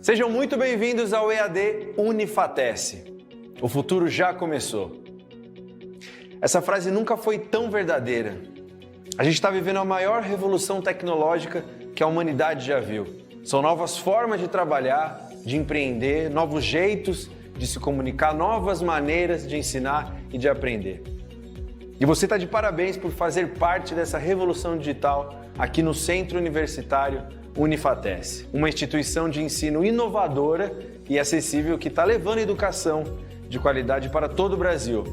Sejam muito bem-vindos ao EAD Unifatece. O futuro já começou. Essa frase nunca foi tão verdadeira. A gente está vivendo a maior revolução tecnológica que a humanidade já viu. São novas formas de trabalhar, de empreender, novos jeitos de se comunicar, novas maneiras de ensinar e de aprender. E você está de parabéns por fazer parte dessa revolução digital aqui no Centro Universitário Unifatece, uma instituição de ensino inovadora e acessível que está levando a educação de qualidade para todo o Brasil.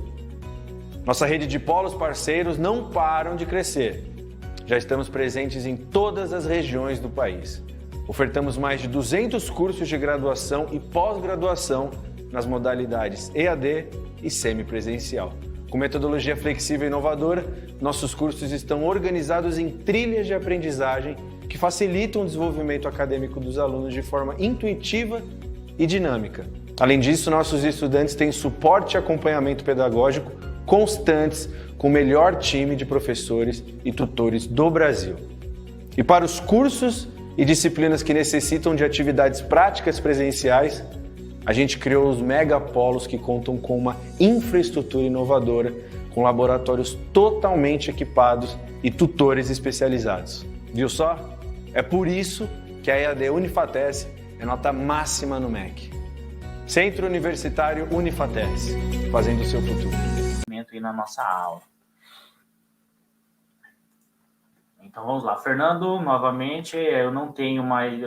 Nossa rede de polos parceiros não param de crescer. Já estamos presentes em todas as regiões do país. Ofertamos mais de 200 cursos de graduação e pós-graduação nas modalidades EAD e semipresencial. Com metodologia flexível e inovadora, nossos cursos estão organizados em trilhas de aprendizagem que facilitam o desenvolvimento acadêmico dos alunos de forma intuitiva e dinâmica. Além disso, nossos estudantes têm suporte e acompanhamento pedagógico constantes com o melhor time de professores e tutores do Brasil. E para os cursos e disciplinas que necessitam de atividades práticas presenciais, a gente criou os megapolos que contam com uma infraestrutura inovadora, com laboratórios totalmente equipados e tutores especializados. Viu só? É por isso que a EAD Unifatece é nota máxima no MEC. Centro Universitário Unifatece, fazendo o seu futuro. Aí na nossa aula. Então vamos lá, Fernando, novamente, eu não tenho mais,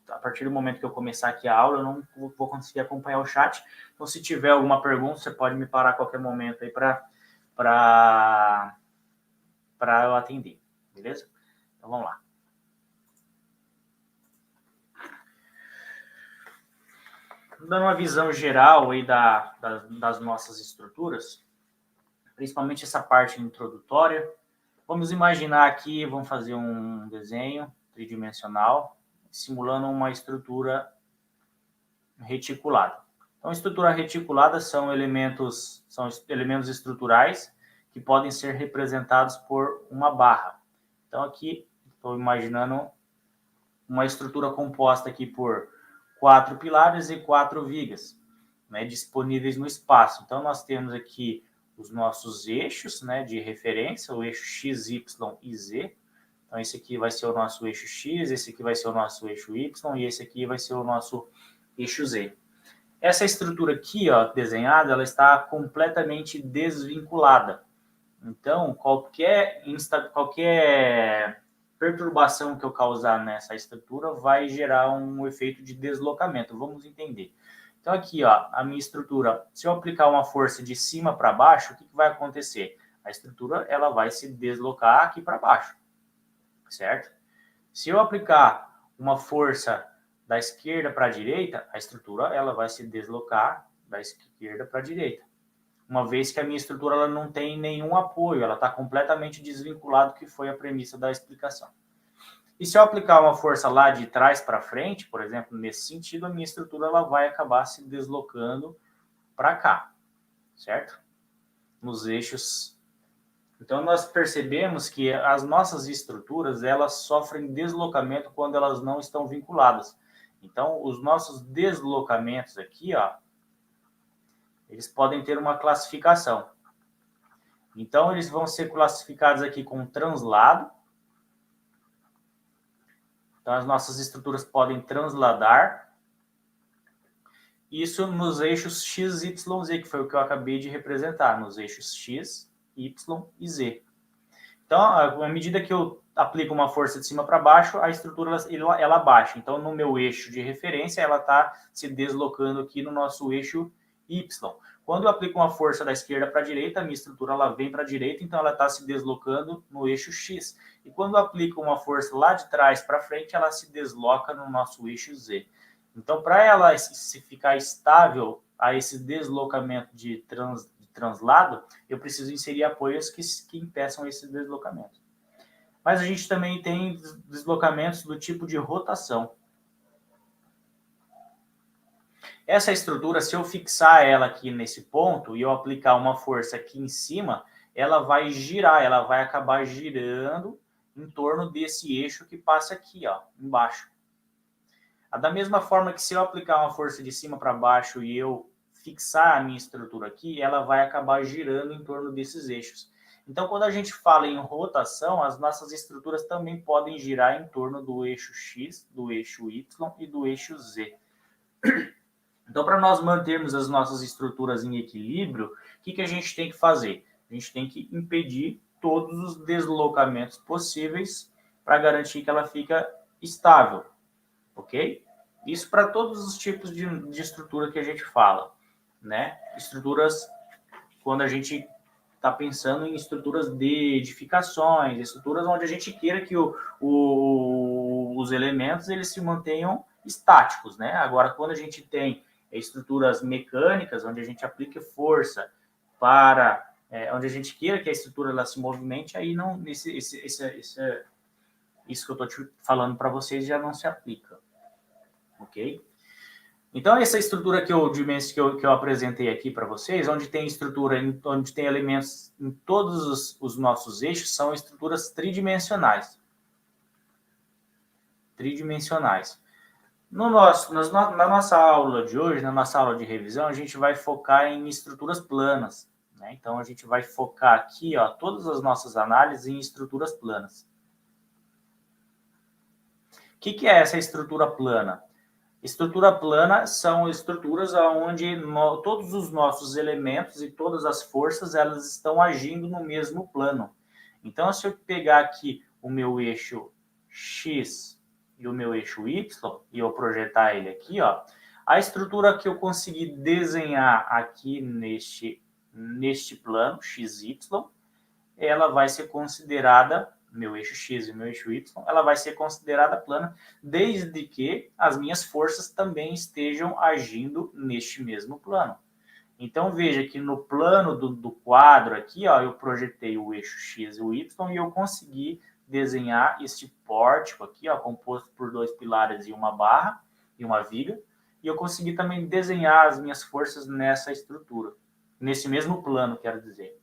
a partir do momento que eu começar aqui a aula, eu não vou conseguir acompanhar o chat. Então, se tiver alguma pergunta, você pode me parar a qualquer momento aí para eu atender, beleza? Então vamos lá. Dando uma visão geral aí das nossas estruturas, principalmente essa parte introdutória. Vamos imaginar aqui, vamos fazer um desenho tridimensional, simulando uma estrutura reticulada. Então, estrutura reticulada são elementos estruturais que podem ser representados por uma barra. Então, aqui, estou imaginando uma estrutura composta aqui por 4 pilares e 4 vigas, né, disponíveis no espaço. Então, nós temos aqui os nossos eixos, né, de referência, o eixo X, Y e Z. Então, esse aqui vai ser o nosso eixo X, esse aqui vai ser o nosso eixo Y e esse aqui vai ser o nosso eixo Z. Essa estrutura aqui, ó, desenhada, ela está completamente desvinculada. Então, qualquer perturbação que eu causar nessa estrutura vai gerar um efeito de deslocamento. Vamos entender. Então, aqui, ó, a minha estrutura, se eu aplicar uma força de cima para baixo, o que vai acontecer? A estrutura ela vai se deslocar aqui para baixo, certo? Se eu aplicar uma força da esquerda para a direita, a estrutura ela vai se deslocar da esquerda para a direita. Uma vez que a minha estrutura ela não tem nenhum apoio, ela está completamente desvinculada, que foi a premissa da explicação. E se eu aplicar uma força lá de trás para frente, por exemplo, nesse sentido, a minha estrutura ela vai acabar se deslocando para cá, certo? Nos eixos. Então, nós percebemos que as nossas estruturas, elas sofrem deslocamento quando elas não estão vinculadas. Então, os nossos deslocamentos aqui, ó, eles podem ter uma classificação. Então, eles vão ser classificados aqui com translado. Então, as nossas estruturas podem transladar. Isso nos eixos X, Y, Z, que foi o que eu acabei de representar, nos eixos X, Y e Z. Então, à medida que eu aplico uma força de cima para baixo, a estrutura ela baixa. Então, no meu eixo de referência, ela está se deslocando aqui no nosso eixo Y. Quando eu aplico uma força da esquerda para a direita, a minha estrutura ela vem para a direita, então ela está se deslocando no eixo X. E quando eu aplico uma força lá de trás para frente, ela se desloca no nosso eixo Z. Então, para ela se ficar estável a esse deslocamento de translado, eu preciso inserir apoios que impeçam esse deslocamento. Mas a gente também tem deslocamentos do tipo de rotação. Essa estrutura, se eu fixar ela aqui nesse ponto e eu aplicar uma força aqui em cima, ela vai girar, ela vai acabar girando em torno desse eixo que passa aqui, ó, embaixo. Da mesma forma que se eu aplicar uma força de cima para baixo e eu fixar a minha estrutura aqui, ela vai acabar girando em torno desses eixos. Então, quando a gente fala em rotação, as nossas estruturas também podem girar em torno do eixo X, do eixo Y e do eixo Z. Então, para nós mantermos as nossas estruturas em equilíbrio, o que a gente tem que fazer? A gente tem que impedir todos os deslocamentos possíveis para garantir que ela fica estável, ok? Isso para todos os tipos de estrutura que a gente fala, né? Estruturas, quando a gente está pensando em estruturas de edificações, estruturas onde a gente queira que os elementos eles se mantenham estáticos, né? Agora, quando a gente tem estruturas mecânicas, onde a gente aplica força para onde a gente queira que a estrutura ela se movimente, aí não isso que eu estou te falando para vocês já não se aplica, ok? Então, essa estrutura que eu apresentei aqui para vocês, onde tem estrutura, onde tem elementos em todos os nossos eixos, são estruturas tridimensionais. Na nossa aula de hoje, na nossa aula de revisão, a gente vai focar em estruturas planas, né? Então, a gente vai focar aqui, ó, todas as nossas análises em estruturas planas. O que é essa estrutura plana? Estrutura plana são estruturas onde todos os nossos elementos e todas as forças elas estão agindo no mesmo plano. Então, se eu pegar aqui o meu eixo X e o meu eixo Y e eu projetar ele aqui, ó, a estrutura que eu conseguir desenhar aqui neste plano XY, ela vai ser considerada meu eixo X e meu eixo Y, ela vai ser considerada plana, desde que as minhas forças também estejam agindo neste mesmo plano. Então, veja que no plano do quadro aqui, ó, eu projetei o eixo X e o Y e eu consegui desenhar este pórtico aqui, ó, composto por 2 pilares e uma barra e uma viga, e eu consegui também desenhar as minhas forças nessa estrutura, nesse mesmo plano, quero dizer.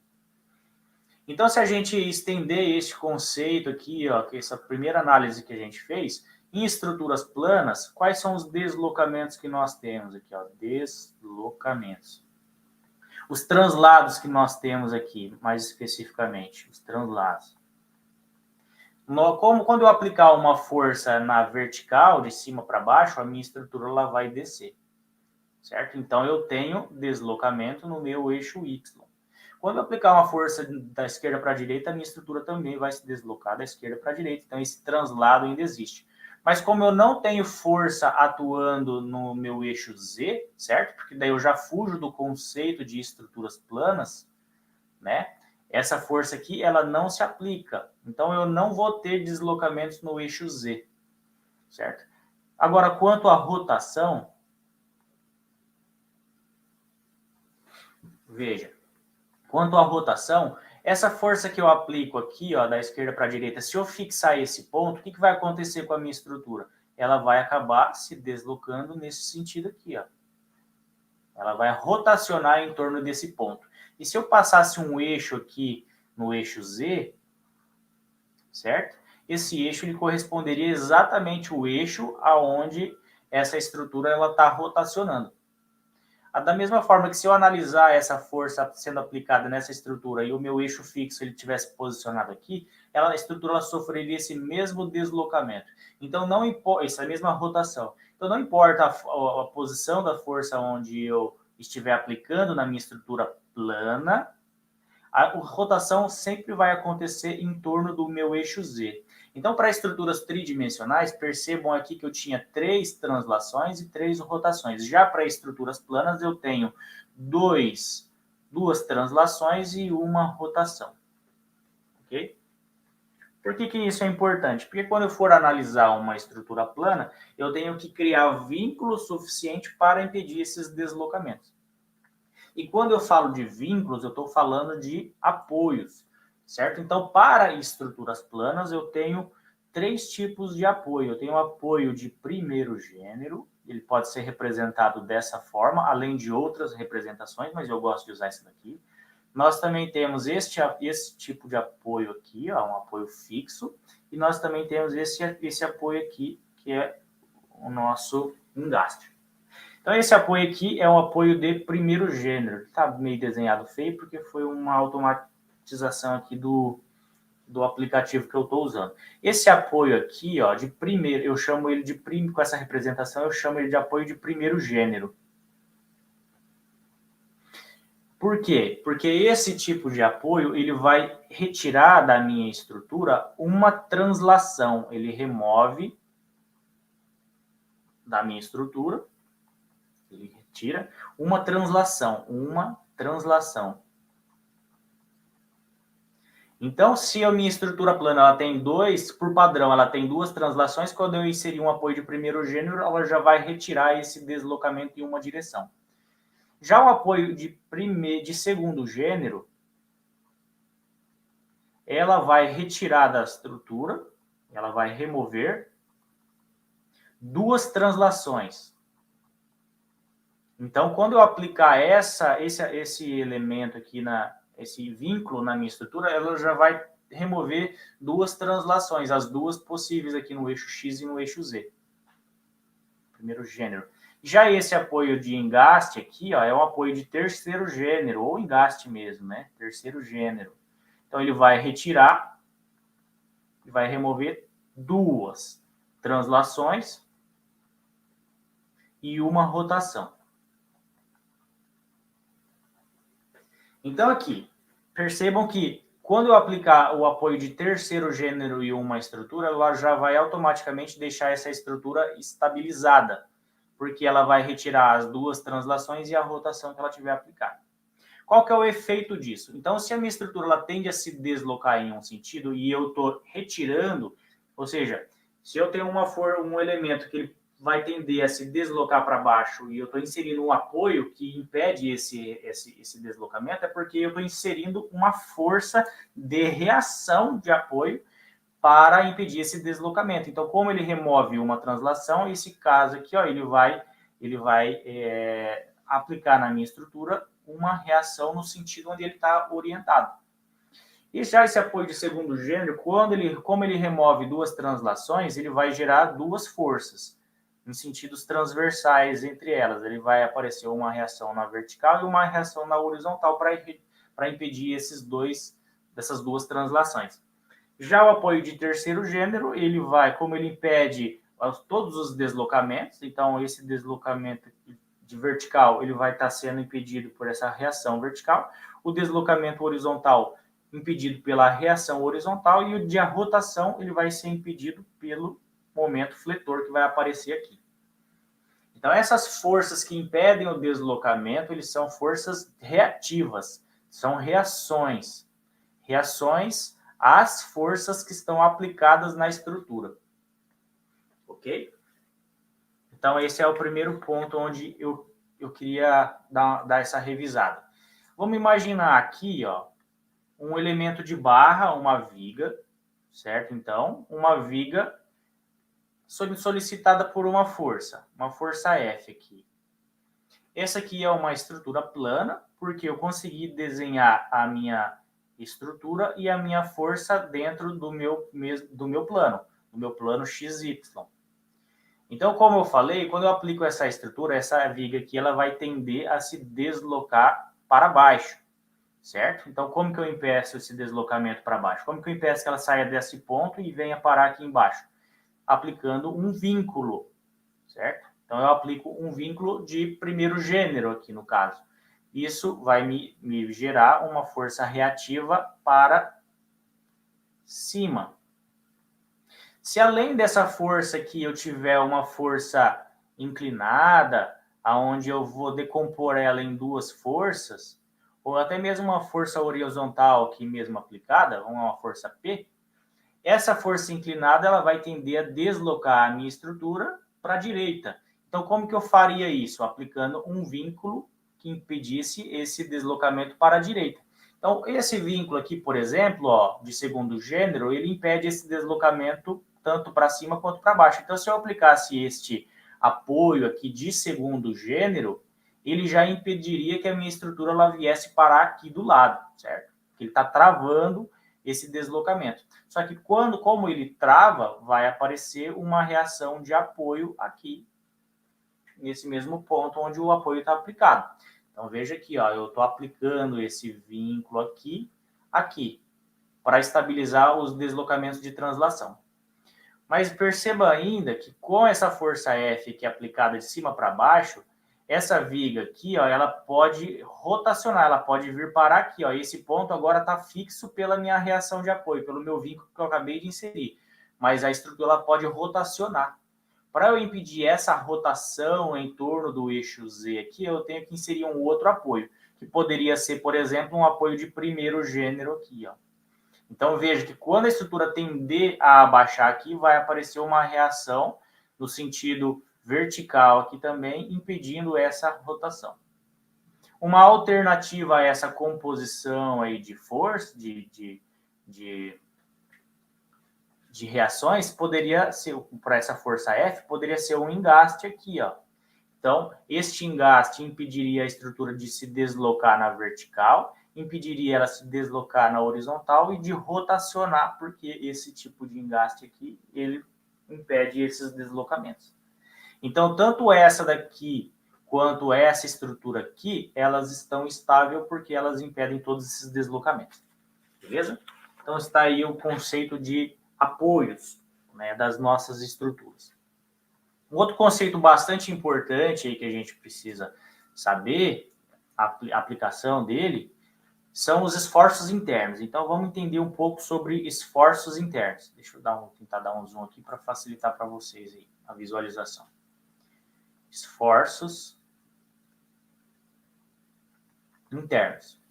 Então, se a gente estender este conceito aqui, ó, que essa primeira análise que a gente fez, em estruturas planas, quais são os deslocamentos que nós temos aqui? Ó, deslocamentos. Os translados que nós temos aqui, mais especificamente, os translados. Quando eu aplicar uma força na vertical, de cima para baixo, a minha estrutura ela vai descer, certo? Então, eu tenho deslocamento no meu eixo Y. Quando eu aplicar uma força da esquerda para a direita, a minha estrutura também vai se deslocar da esquerda para a direita. Então, esse translado ainda existe. Mas como eu não tenho força atuando no meu eixo Z, certo? Porque daí eu já fujo do conceito de estruturas planas, né? Essa força aqui, ela não se aplica. Então, eu não vou ter deslocamentos no eixo Z, certo? Agora, quanto à rotação, veja. Quanto à rotação, essa força que eu aplico aqui, ó, da esquerda para a direita, se eu fixar esse ponto, o que vai acontecer com a minha estrutura? Ela vai acabar se deslocando nesse sentido aqui, ó. Ela vai rotacionar em torno desse ponto. E se eu passasse um eixo aqui no eixo Z, certo? Esse eixo ele corresponderia exatamente ao eixo aonde essa estrutura ela está rotacionando. Da mesma forma que se eu analisar essa força sendo aplicada nessa estrutura e o meu eixo fixo ele tivesse posicionado aqui, a estrutura ela sofreria esse mesmo deslocamento. Então, não importa, essa mesma rotação. Então, não importa a posição da força onde eu estiver aplicando na minha estrutura plana, a rotação sempre vai acontecer em torno do meu eixo Z. Então, para estruturas tridimensionais, percebam aqui que eu tinha 3 translações e 3 rotações. Já para estruturas planas, eu tenho 2 translações e uma rotação. Ok? Por que isso é importante? Porque quando eu for analisar uma estrutura plana, eu tenho que criar vínculo suficiente para impedir esses deslocamentos. E quando eu falo de vínculos, eu estou falando de apoios, certo? Então, para estruturas planas, eu tenho 3 tipos de apoio. Eu tenho apoio de primeiro gênero, ele pode ser representado dessa forma, além de outras representações, mas eu gosto de usar esse daqui. Nós também temos esse tipo de apoio aqui, ó, um apoio fixo, e nós também temos esse apoio aqui, que é o nosso engaste. Então, esse apoio aqui é um apoio de primeiro gênero. Está meio desenhado feio, porque foi uma automatização aqui do aplicativo que eu estou usando. Esse apoio aqui, ó, de primeiro, eu chamo ele de com essa representação, eu chamo ele de apoio de primeiro gênero. Por quê? Porque esse tipo de apoio, ele vai retirar da minha estrutura uma translação. Ele remove da minha estrutura, ele retira uma translação. Então, se a minha estrutura plana ela tem por padrão, ela tem duas translações, quando eu inserir um apoio de primeiro gênero, ela já vai retirar esse deslocamento em uma direção. Já o apoio de segundo gênero, ela vai retirar da estrutura, ela vai remover duas translações. Então, quando eu aplicar esse elemento aqui, esse vínculo na minha estrutura, ela já vai remover duas translações, as duas possíveis aqui no eixo X e no eixo Z. Primeiro gênero. Já esse apoio de engaste aqui, ó, é um apoio de terceiro gênero, ou engaste mesmo, né? Terceiro gênero. Então, ele vai retirar e vai remover duas translações e uma rotação. Então, aqui, percebam que quando eu aplicar o apoio de terceiro gênero e uma estrutura, ela já vai automaticamente deixar essa estrutura estabilizada, porque ela vai retirar as duas translações e a rotação que ela tiver aplicada. Qual que é o efeito disso? Então, se a minha estrutura ela tende a se deslocar em um sentido e eu estou retirando, ou seja, se eu tenho um elemento que ele vai tender a se deslocar para baixo e eu estou inserindo um apoio que impede esse deslocamento, é porque eu estou inserindo uma força de reação de apoio para impedir esse deslocamento. Então, como ele remove uma translação, esse caso aqui, ó, ele vai aplicar na minha estrutura uma reação no sentido onde ele está orientado. E já esse apoio de segundo gênero, como ele remove duas translações, ele vai gerar duas forças em sentidos transversais entre elas. Ele vai aparecer uma reação na vertical e uma reação na horizontal para impedir dessas duas translações. Já o apoio de terceiro gênero, como ele impede todos os deslocamentos, então esse deslocamento de vertical, ele vai estar sendo impedido por essa reação vertical, o deslocamento horizontal impedido pela reação horizontal e o de rotação, ele vai ser impedido pelo momento fletor que vai aparecer aqui. Então, essas forças que impedem o deslocamento, eles são forças reativas, são reações às forças que estão aplicadas na estrutura. Ok? Então, esse é o primeiro ponto onde eu queria dar essa revisada. Vamos imaginar aqui, ó, um elemento de barra, uma viga, certo? Então, uma viga solicitada por uma força F aqui. Essa aqui é uma estrutura plana, porque eu consegui desenhar a minha estrutura e a minha força dentro do meu plano XY. Então, como eu falei, quando eu aplico essa estrutura, essa viga aqui, ela vai tender a se deslocar para baixo, certo? Então, como que eu impeço esse deslocamento para baixo? Como que eu impeço que ela saia desse ponto e venha parar aqui embaixo? Aplicando um vínculo, certo? Então, eu aplico um vínculo de primeiro gênero aqui, no caso. Isso vai me gerar uma força reativa para cima. Se além dessa força aqui eu tiver uma força inclinada, aonde eu vou decompor ela em duas forças, ou até mesmo uma força horizontal aqui mesmo aplicada, uma força P, essa força inclinada ela vai tender a deslocar a minha estrutura para a direita. Então, como que eu faria isso? Aplicando um vínculo que impedisse esse deslocamento para a direita. Então, esse vínculo aqui, por exemplo, ó, de segundo gênero, ele impede esse deslocamento tanto para cima quanto para baixo. Então, se eu aplicasse este apoio aqui de segundo gênero, ele já impediria que a minha estrutura ela viesse parar aqui do lado, certo? Ele está travando esse deslocamento. Só que como ele trava, vai aparecer uma reação de apoio aqui, nesse mesmo ponto onde o apoio está aplicado. Então, veja aqui, ó, eu estou aplicando esse vínculo aqui, para estabilizar os deslocamentos de translação. Mas perceba ainda que com essa força F que é aplicada de cima para baixo, essa viga aqui, ó, ela pode rotacionar, ela pode vir parar aqui, ó. Esse ponto agora está fixo pela minha reação de apoio, pelo meu vínculo que eu acabei de inserir. Mas a estrutura ela pode rotacionar. Para eu impedir essa rotação em torno do eixo Z aqui, eu tenho que inserir um outro apoio, que poderia ser, por exemplo, um apoio de primeiro gênero aqui, ó. Então, veja que quando a estrutura tender a abaixar aqui, vai aparecer uma reação no sentido vertical aqui também, impedindo essa rotação. Uma alternativa a essa composição aí de força, de reações, poderia ser, para essa força F, poderia ser um engaste aqui, ó. Então, este engaste impediria a estrutura de se deslocar na vertical, impediria ela se deslocar na horizontal e de rotacionar, porque esse tipo de engaste aqui, ele impede esses deslocamentos. Então, tanto essa daqui quanto essa estrutura aqui, elas estão estáveis porque elas impedem todos esses deslocamentos. Beleza? Então, está aí o conceito de apoios, né, das nossas estruturas. Um outro conceito bastante importante aí que a gente precisa saber, a aplicação dele, são os esforços internos. Então, vamos entender um pouco sobre esforços internos. Deixa eu tentar dar um zoom aqui para facilitar para vocês aí a visualização. Esforços internos.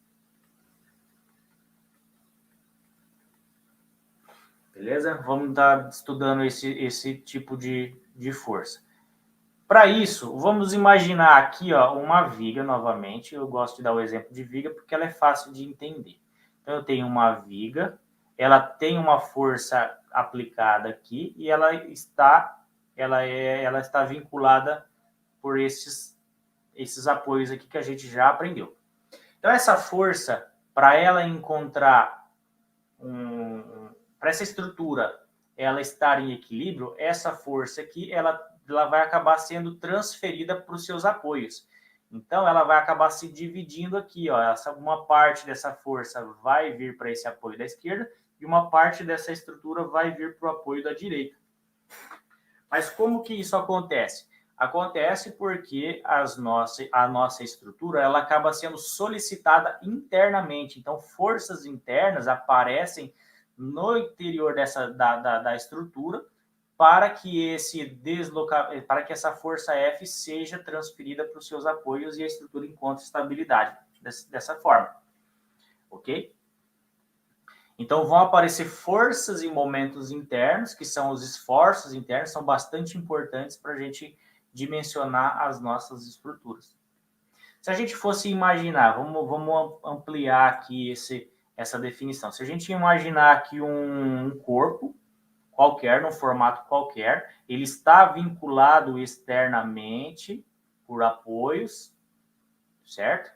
Beleza? Vamos estar estudando esse tipo de força. Para isso, vamos imaginar aqui, ó, uma viga novamente. Eu gosto de dar o exemplo de viga porque ela é fácil de entender. Então, eu tenho uma viga, ela tem uma força aplicada aqui e ela está vinculada por esses apoios aqui que a gente já aprendeu. Então, essa força, para ela encontrar para essa estrutura ela estar em equilíbrio, essa força aqui, ela vai acabar sendo transferida para os seus apoios. Então, ela vai acabar se dividindo aqui, ó. Uma parte dessa força vai vir para esse apoio da esquerda e uma parte dessa estrutura vai vir para o apoio da direita. Mas como que isso acontece? Acontece porque a nossa estrutura ela acaba sendo solicitada internamente. Então, forças internas aparecem no interior da estrutura para que para que essa força F seja transferida para os seus apoios e a estrutura encontre estabilidade dessa forma. Ok? Então, vão aparecer forças e momentos internos, que são os esforços internos, são bastante importantes para a gente dimensionar as nossas estruturas. Se a gente fosse imaginar, vamos ampliar aqui essa definição. Se a gente imaginar aqui um corpo qualquer, num formato qualquer, ele está vinculado externamente por apoios, certo?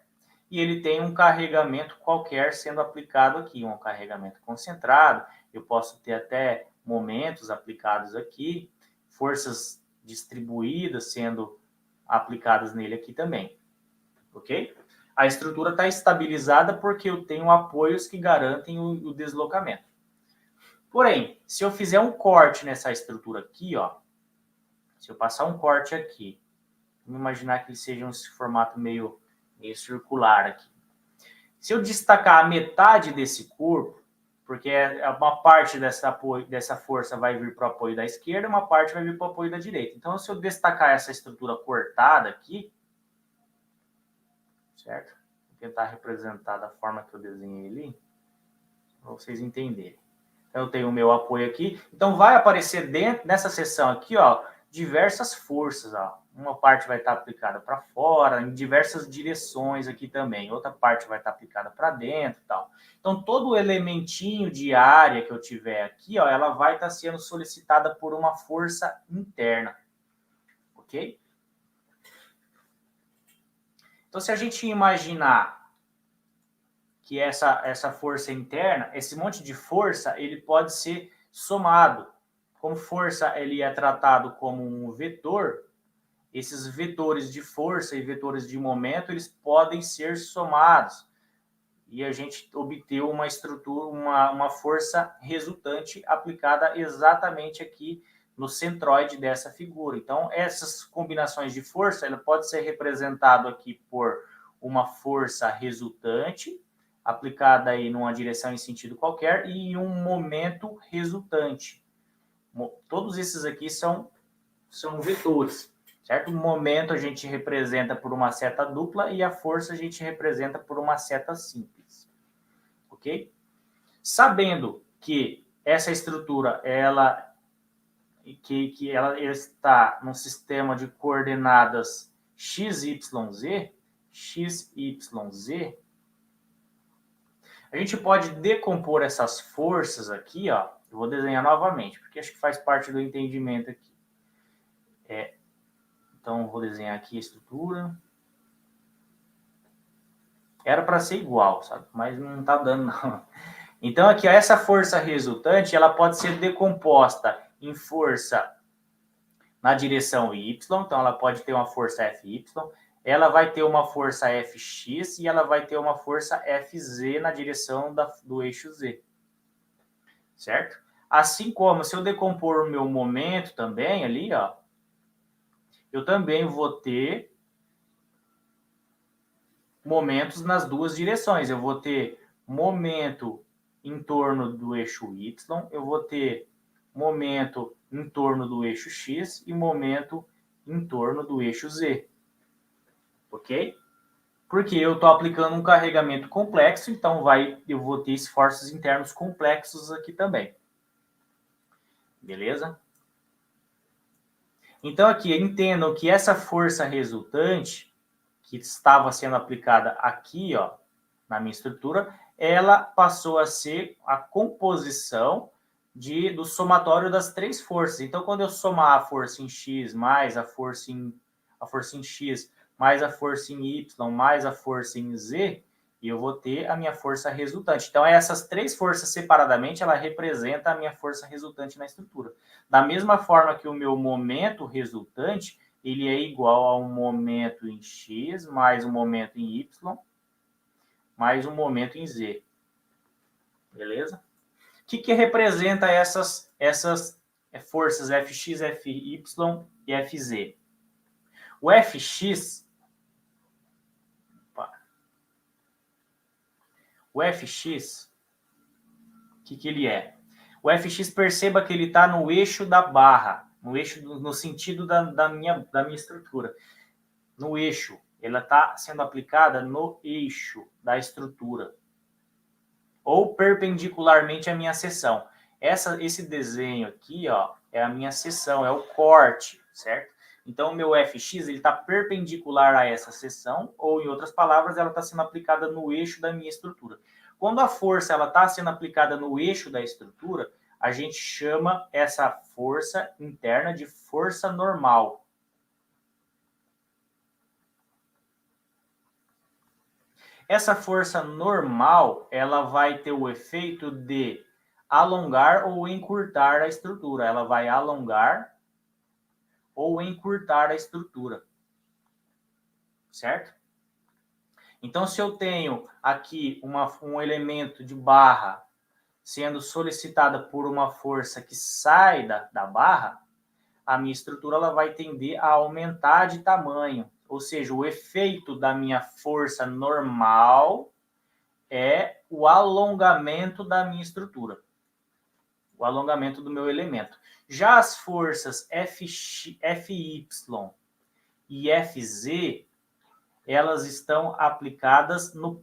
E ele tem um carregamento qualquer sendo aplicado aqui, um carregamento concentrado. Eu posso ter até momentos aplicados aqui, forças distribuídas sendo aplicadas nele aqui também, ok? A estrutura está estabilizada porque eu tenho apoios que garantem o deslocamento. Porém, se eu fizer um corte nessa estrutura aqui, ó, se eu passar um corte aqui, vamos imaginar que ele seja um formato meio circular aqui. Se eu destacar a metade desse corpo, porque uma parte dessa força vai vir para o apoio da esquerda, uma parte vai vir para o apoio da direita. Então, se eu destacar essa estrutura cortada aqui, certo? Vou tentar representar da forma que eu desenhei ali, para vocês entenderem. Então, eu tenho o meu apoio aqui. Então, vai aparecer nessa seção aqui, ó, diversas forças, ó. Uma parte vai estar aplicada para fora, em diversas direções aqui também. Outra parte vai estar aplicada para dentro e tal. Então, todo o elementinho de área que eu tiver aqui, ó, ela vai estar sendo solicitada por uma força interna. Ok? Então, se a gente imaginar que essa força interna, esse monte de força, ele pode ser somado. Como força ele é tratado como um vetor, esses vetores de força e vetores de momento, eles podem ser somados. E a gente obteve uma estrutura, uma força resultante aplicada exatamente aqui no centroide dessa figura. Então, essas combinações de força, ela pode ser representado aqui por uma força resultante, aplicada aí numa direção em sentido qualquer, e um momento resultante. Todos esses aqui são vetores, certo? O momento a gente representa por uma seta dupla e a força a gente representa por uma seta simples, ok? Sabendo que essa estrutura, ela está num sistema de coordenadas x, y, z, a gente pode decompor essas forças aqui, ó. Eu vou desenhar novamente, porque acho que faz parte do entendimento aqui. Então, vou desenhar aqui a estrutura. Era para ser igual, sabe? Mas não está dando, não. Então, aqui, ó, essa força resultante, ela pode ser decomposta em força na direção y, então ela pode ter uma força Fy, ela vai ter uma força Fx e ela vai ter uma força Fz na direção do eixo Z, certo? Assim como, se eu decompor o meu momento também ali, ó, eu também vou ter momentos nas duas direções. Eu vou ter momento em torno do eixo Y, eu vou ter momento em torno do eixo X e momento em torno do eixo Z. Ok? Porque eu estou aplicando um carregamento complexo, então eu vou ter esforços internos complexos aqui também. Beleza? Então aqui, entendam que essa força resultante, que estava sendo aplicada aqui, ó, na minha estrutura, ela passou a ser a composição do somatório das três forças. Então, quando eu somar a força em X mais a força em X mais a força em Y mais a força em Z, eu vou ter a minha força resultante. Então, essas três forças separadamente, ela representa a minha força resultante na estrutura. Da mesma forma que o meu momento resultante, ele é igual a um momento em X mais um momento em Y mais um momento em Z. Beleza? O que representa essas forças Fx, Fy e Fz? O Fx... O Fx, o que ele é? O Fx, perceba que ele está no eixo da barra, no sentido da minha estrutura. No eixo, ela está sendo aplicada no eixo da estrutura, ou perpendicularmente à minha seção. Esse desenho aqui, ó, é a minha seção, é o corte, certo? Então, o meu Fx está perpendicular a essa seção, ou, em outras palavras, ela está sendo aplicada no eixo da minha estrutura. Quando a força está sendo aplicada no eixo da estrutura, a gente chama essa força interna de força normal. Essa força normal, ela vai ter o efeito de alongar ou encurtar a estrutura. Ela vai alongar ou encurtar a estrutura. Certo? Então, se eu tenho aqui um elemento de barra sendo solicitada por uma força que sai da barra, a minha estrutura ela vai tender a aumentar de tamanho. Ou seja, o efeito da minha força normal é o alongamento da minha estrutura. O alongamento do meu elemento. Já as forças Fy e Fz, elas estão aplicadas no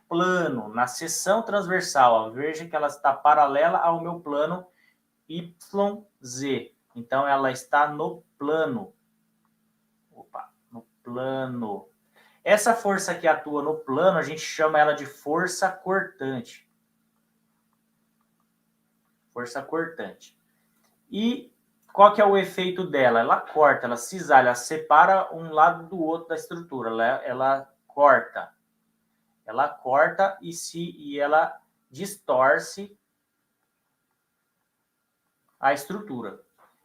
plano, na seção transversal. Ó. Veja que ela está paralela ao meu plano YZ. Então, ela está no plano. No plano. Essa força que atua no plano, a gente chama ela de força cortante. Força cortante. E qual que é o efeito dela? Ela corta, ela cisalha, ela separa um lado do outro da estrutura. Ela corta. ela corta e ela distorce a estrutura.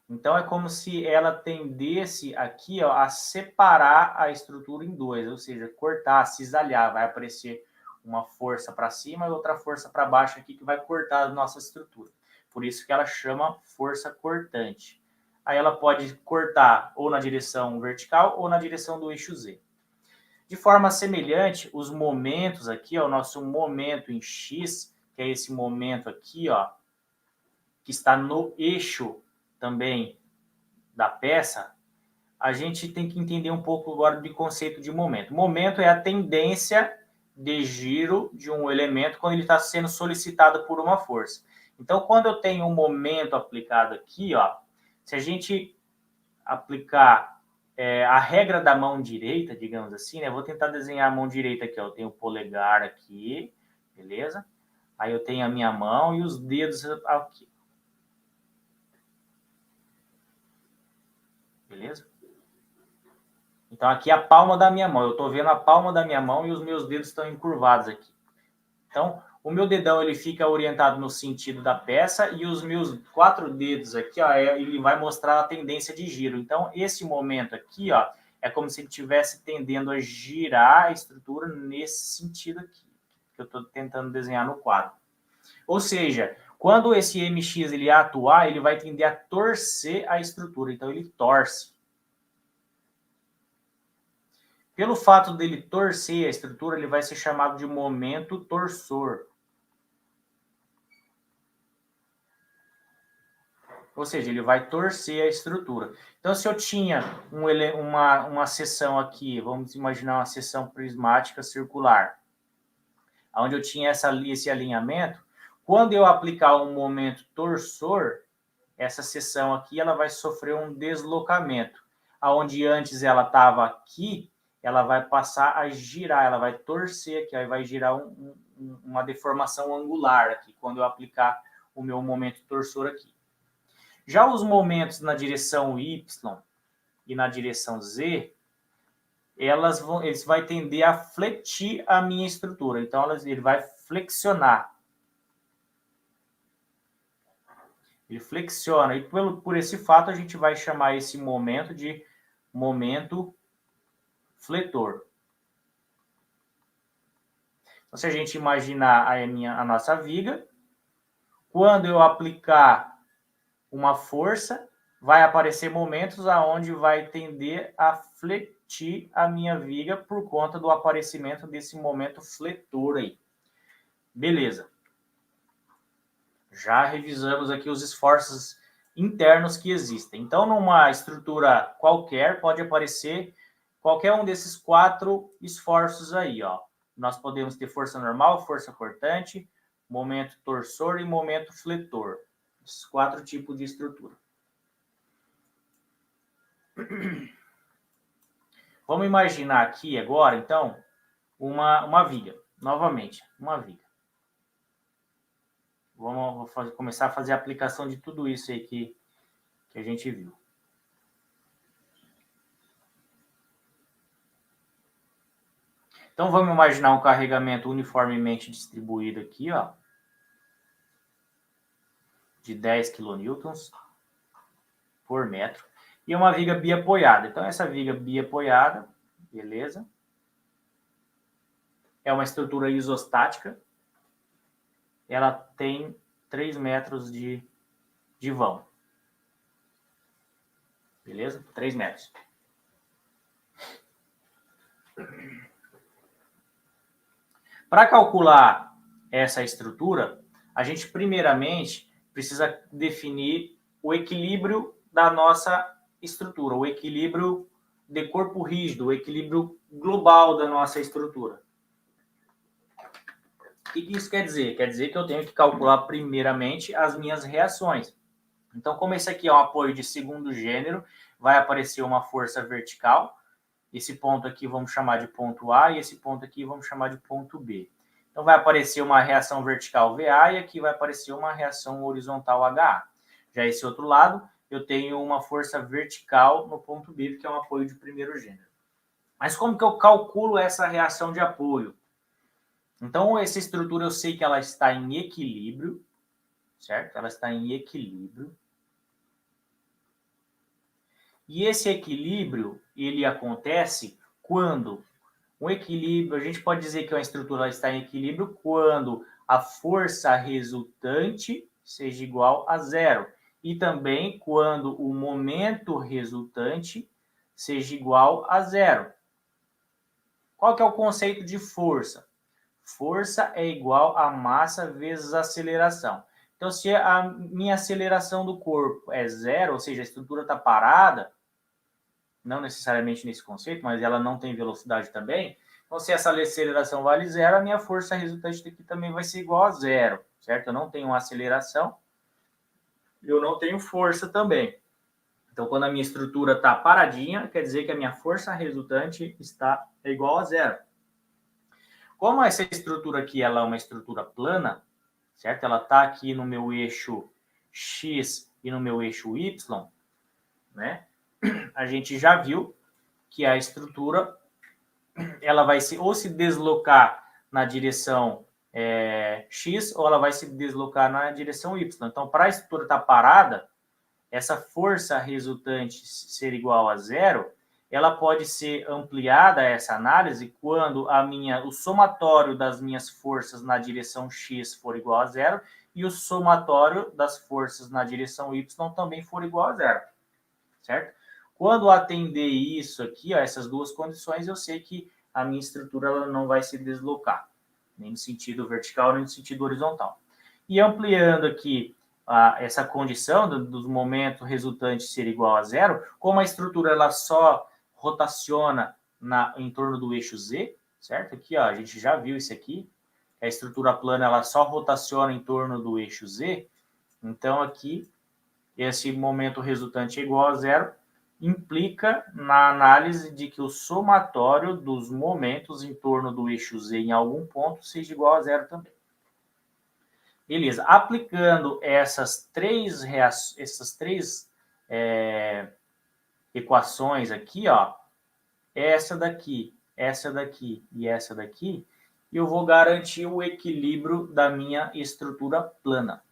Então, é como se ela tendesse aqui, ó, a separar a estrutura em dois, ou seja, cortar, cisalhar. Vai aparecer uma força para cima e outra força para baixo aqui que vai cortar a nossa estrutura. Por isso que ela chama força cortante. Aí ela pode cortar ou na direção vertical ou na direção do eixo Z. De forma semelhante, os momentos aqui, ó, o nosso momento em X, que é esse momento aqui, ó, que está no eixo também da peça, a gente tem que entender um pouco agora do conceito de momento. Momento é a tendência de giro de um elemento quando ele está sendo solicitado por uma força. Então, quando eu tenho um momento aplicado aqui, ó, se a gente aplicar a regra da mão direita, digamos assim, né? Eu vou tentar desenhar a mão direita aqui, ó. Eu tenho o polegar aqui, beleza? Aí eu tenho a minha mão e os dedos aqui. Beleza? Então, aqui é a palma da minha mão. Eu estou vendo a palma da minha mão e os meus dedos estão encurvados aqui. Então, o meu dedão ele fica orientado no sentido da peça e os meus 4 dedos aqui, ó, ele vai mostrar a tendência de giro. Então, esse momento aqui, ó, é como se ele estivesse tendendo a girar a estrutura nesse sentido aqui, que eu estou tentando desenhar no quadro. Ou seja, quando esse MX ele atuar, ele vai tender a torcer a estrutura. Então, ele torce. Pelo fato dele torcer a estrutura, ele vai ser chamado de momento torsor. Ou seja, ele vai torcer a estrutura. Então, se eu tinha uma seção aqui, vamos imaginar uma seção prismática circular, onde eu tinha esse alinhamento, quando eu aplicar um momento torsor, essa seção aqui ela vai sofrer um deslocamento. Onde antes ela estava aqui, ela vai passar a girar, ela vai torcer aqui, aí vai girar uma deformação angular aqui, quando eu aplicar o meu momento torsor aqui. Já os momentos na direção Y e na direção Z, eles vão tender a fletir a minha estrutura. Então, ele vai flexionar. Ele flexiona. E por esse fato, a gente vai chamar esse momento de momento fletor. Então, se a gente imaginar a nossa viga, quando eu aplicar uma força, vai aparecer momentos aonde vai tender a fletir a minha viga por conta do aparecimento desse momento fletor aí. Beleza. Já revisamos aqui os esforços internos que existem. Então, numa estrutura qualquer, pode aparecer qualquer um desses 4 esforços aí, ó. Nós podemos ter força normal, força cortante, momento torsor e momento fletor. Esses 4 tipos de estrutura. Vamos imaginar aqui agora, então, uma viga. Novamente, uma viga. Vou começar a fazer a aplicação de tudo isso aí que a gente viu. Então, vamos imaginar um carregamento uniformemente distribuído aqui, ó, de 10 kN por metro. E uma viga biapoiada. Então, essa viga biapoiada, beleza? É uma estrutura isostática. Ela tem 3 metros de vão. Beleza? 3 metros. Para calcular essa estrutura, a gente primeiramente precisa definir o equilíbrio da nossa estrutura, o equilíbrio de corpo rígido, o equilíbrio global da nossa estrutura. O que isso quer dizer? Quer dizer que eu tenho que calcular primeiramente as minhas reações. Então, como esse aqui é um apoio de segundo gênero, vai aparecer uma força vertical. Esse ponto aqui vamos chamar de ponto A e esse ponto aqui vamos chamar de ponto B. Então, vai aparecer uma reação vertical VA e aqui vai aparecer uma reação horizontal HA. Já esse outro lado, eu tenho uma força vertical no ponto B, que é um apoio de primeiro gênero. Mas como que eu calculo essa reação de apoio? Então, essa estrutura eu sei que ela está em equilíbrio, certo? Ela está em equilíbrio. E esse equilíbrio, ele acontece quando o equilíbrio, a gente pode dizer que uma estrutura está em equilíbrio quando a força resultante seja igual a zero. E também quando o momento resultante seja igual a zero. Qual que é o conceito de força? Força é igual a massa vezes a aceleração. Então, se a minha aceleração do corpo é zero, ou seja, a estrutura está parada, não necessariamente nesse conceito, mas ela não tem velocidade também, então se essa aceleração vale zero, a minha força resultante daqui também vai ser igual a zero, certo? Eu não tenho uma aceleração, eu não tenho força também. Então, quando a minha estrutura está paradinha, quer dizer que a minha força resultante está igual a zero. Como essa estrutura aqui ela é uma estrutura plana, certo? Ela está aqui no meu eixo X e no meu eixo Y, né? A gente já viu que a estrutura ela vai se deslocar na direção X ou ela vai se deslocar na direção Y. Então, para a estrutura estar parada, essa força resultante ser igual a zero, ela pode ser ampliada, essa análise, quando o somatório das minhas forças na direção X for igual a zero e o somatório das forças na direção Y também for igual a zero, certo? Quando atender isso aqui, ó, essas duas condições, eu sei que a minha estrutura ela não vai se deslocar, nem no sentido vertical, nem no sentido horizontal. E ampliando aqui essa condição dos momentos resultantes ser igual a zero, como a estrutura ela só rotaciona em torno do eixo Z, certo? Aqui, ó, a gente já viu isso aqui. A estrutura plana ela só rotaciona em torno do eixo Z. Então, aqui, esse momento resultante é igual a zero, implica na análise de que o somatório dos momentos em torno do eixo Z em algum ponto seja igual a zero também. Beleza, aplicando essas três equações aqui, ó, essa daqui e essa daqui, eu vou garantir o equilíbrio da minha estrutura plana.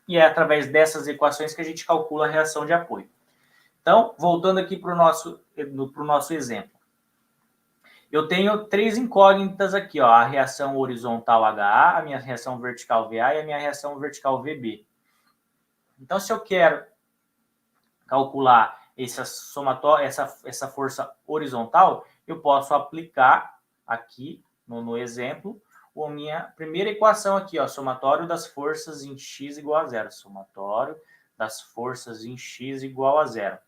E é através dessas equações que a gente calcula a reação de apoio. Então, voltando aqui para o nosso exemplo. Eu tenho três incógnitas aqui, ó, a reação horizontal HA, a minha reação vertical VA e a minha reação vertical VB. Então, se eu quero calcular essa força horizontal, eu posso aplicar aqui no exemplo a minha primeira equação aqui, ó, somatório das forças em x igual a zero. Somatório das forças em x igual a zero.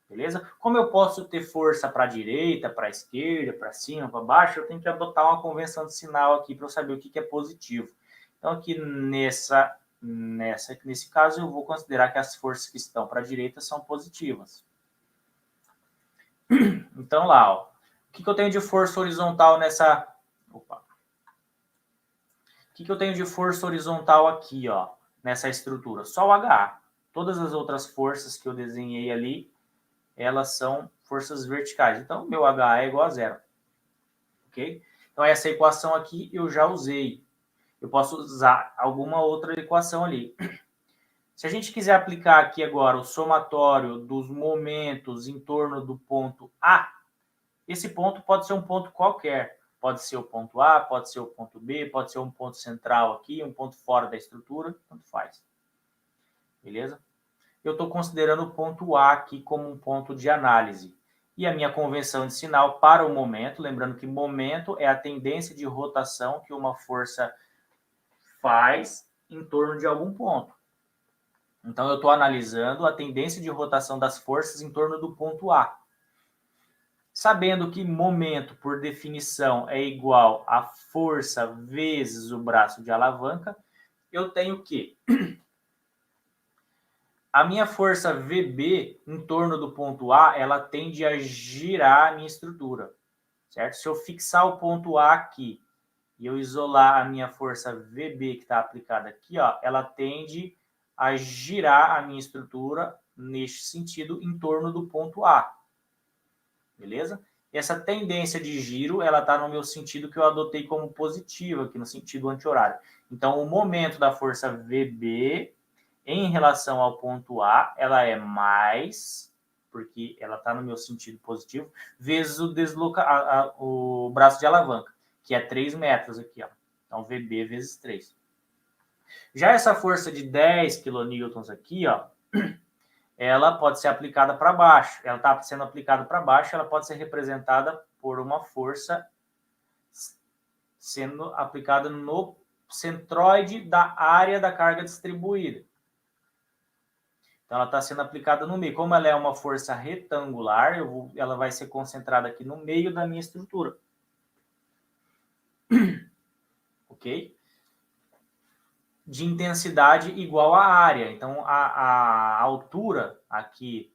Beleza? Como eu posso ter força para a direita, para a esquerda, para cima, para baixo, eu tenho que adotar uma convenção de sinal aqui para eu saber o que é positivo. Então, aqui nesse caso, eu vou considerar que as forças que estão para a direita são positivas. Então, lá, ó, o que eu tenho de força horizontal nessa... Opa. O que eu tenho de força horizontal aqui, ó, nessa estrutura? Só o HA. Todas as outras forças que eu desenhei ali, elas são forças verticais. Então, meu HA é igual a zero. Ok? Então, essa equação aqui eu já usei. Eu posso usar alguma outra equação ali. Se a gente quiser aplicar aqui agora o somatório dos momentos em torno do ponto A, esse ponto pode ser um ponto qualquer. Pode ser o ponto A, pode ser o ponto B, pode ser um ponto central aqui, um ponto fora da estrutura, tanto faz. Beleza? Eu estou considerando o ponto A aqui como um ponto de análise. E a minha convenção de sinal para o momento, lembrando que momento é a tendência de rotação que uma força faz em torno de algum ponto. Então, eu estou analisando a tendência de rotação das forças em torno do ponto A. Sabendo que momento, por definição, é igual a força vezes o braço de alavanca, eu tenho que a minha força VB em torno do ponto A, ela tende a girar a minha estrutura, certo? Se eu fixar o ponto A aqui e eu isolar a minha força VB que está aplicada aqui, ó, ela tende a girar a minha estrutura neste sentido em torno do ponto A, beleza? essa tendência de giro, ela está no meu sentido que eu adotei como positivo aqui, no sentido anti-horário. Então, o momento da força VB em relação ao ponto A, ela é mais, porque ela está no meu sentido positivo, vezes o braço de alavanca, que é 3 metros aqui, ó. Então, VB vezes 3. Já essa força de 10 kN aqui, ó, ela pode ser aplicada para baixo. Ela está sendo aplicada para baixo, ela pode ser representada por uma força sendo aplicada no centroide da área da carga distribuída. Então, ela está sendo aplicada no meio. Como ela é uma força retangular, ela vai ser concentrada aqui no meio da minha estrutura. Ok? De intensidade igual à área. Então, a altura aqui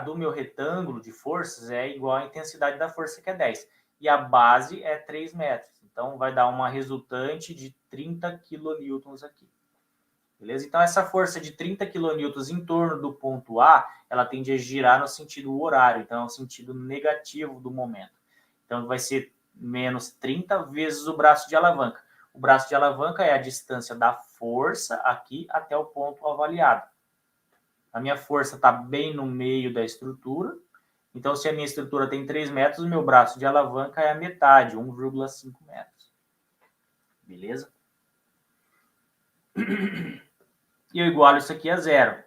do meu retângulo de forças é igual à intensidade da força, que é 10. E a base é 3 metros. Então, vai dar uma resultante de 30 kN aqui. Beleza? Então, essa força de 30 kN em torno do ponto A, ela tende a girar no sentido horário. Então, é o sentido negativo do momento. Então, vai ser menos 30 vezes o braço de alavanca. O braço de alavanca é a distância da força aqui até o ponto avaliado. A minha força está bem no meio da estrutura. Então, se a minha estrutura tem 3 metros, o meu braço de alavanca é a metade, 1,5 metros. Beleza? E eu igualo isso aqui a zero.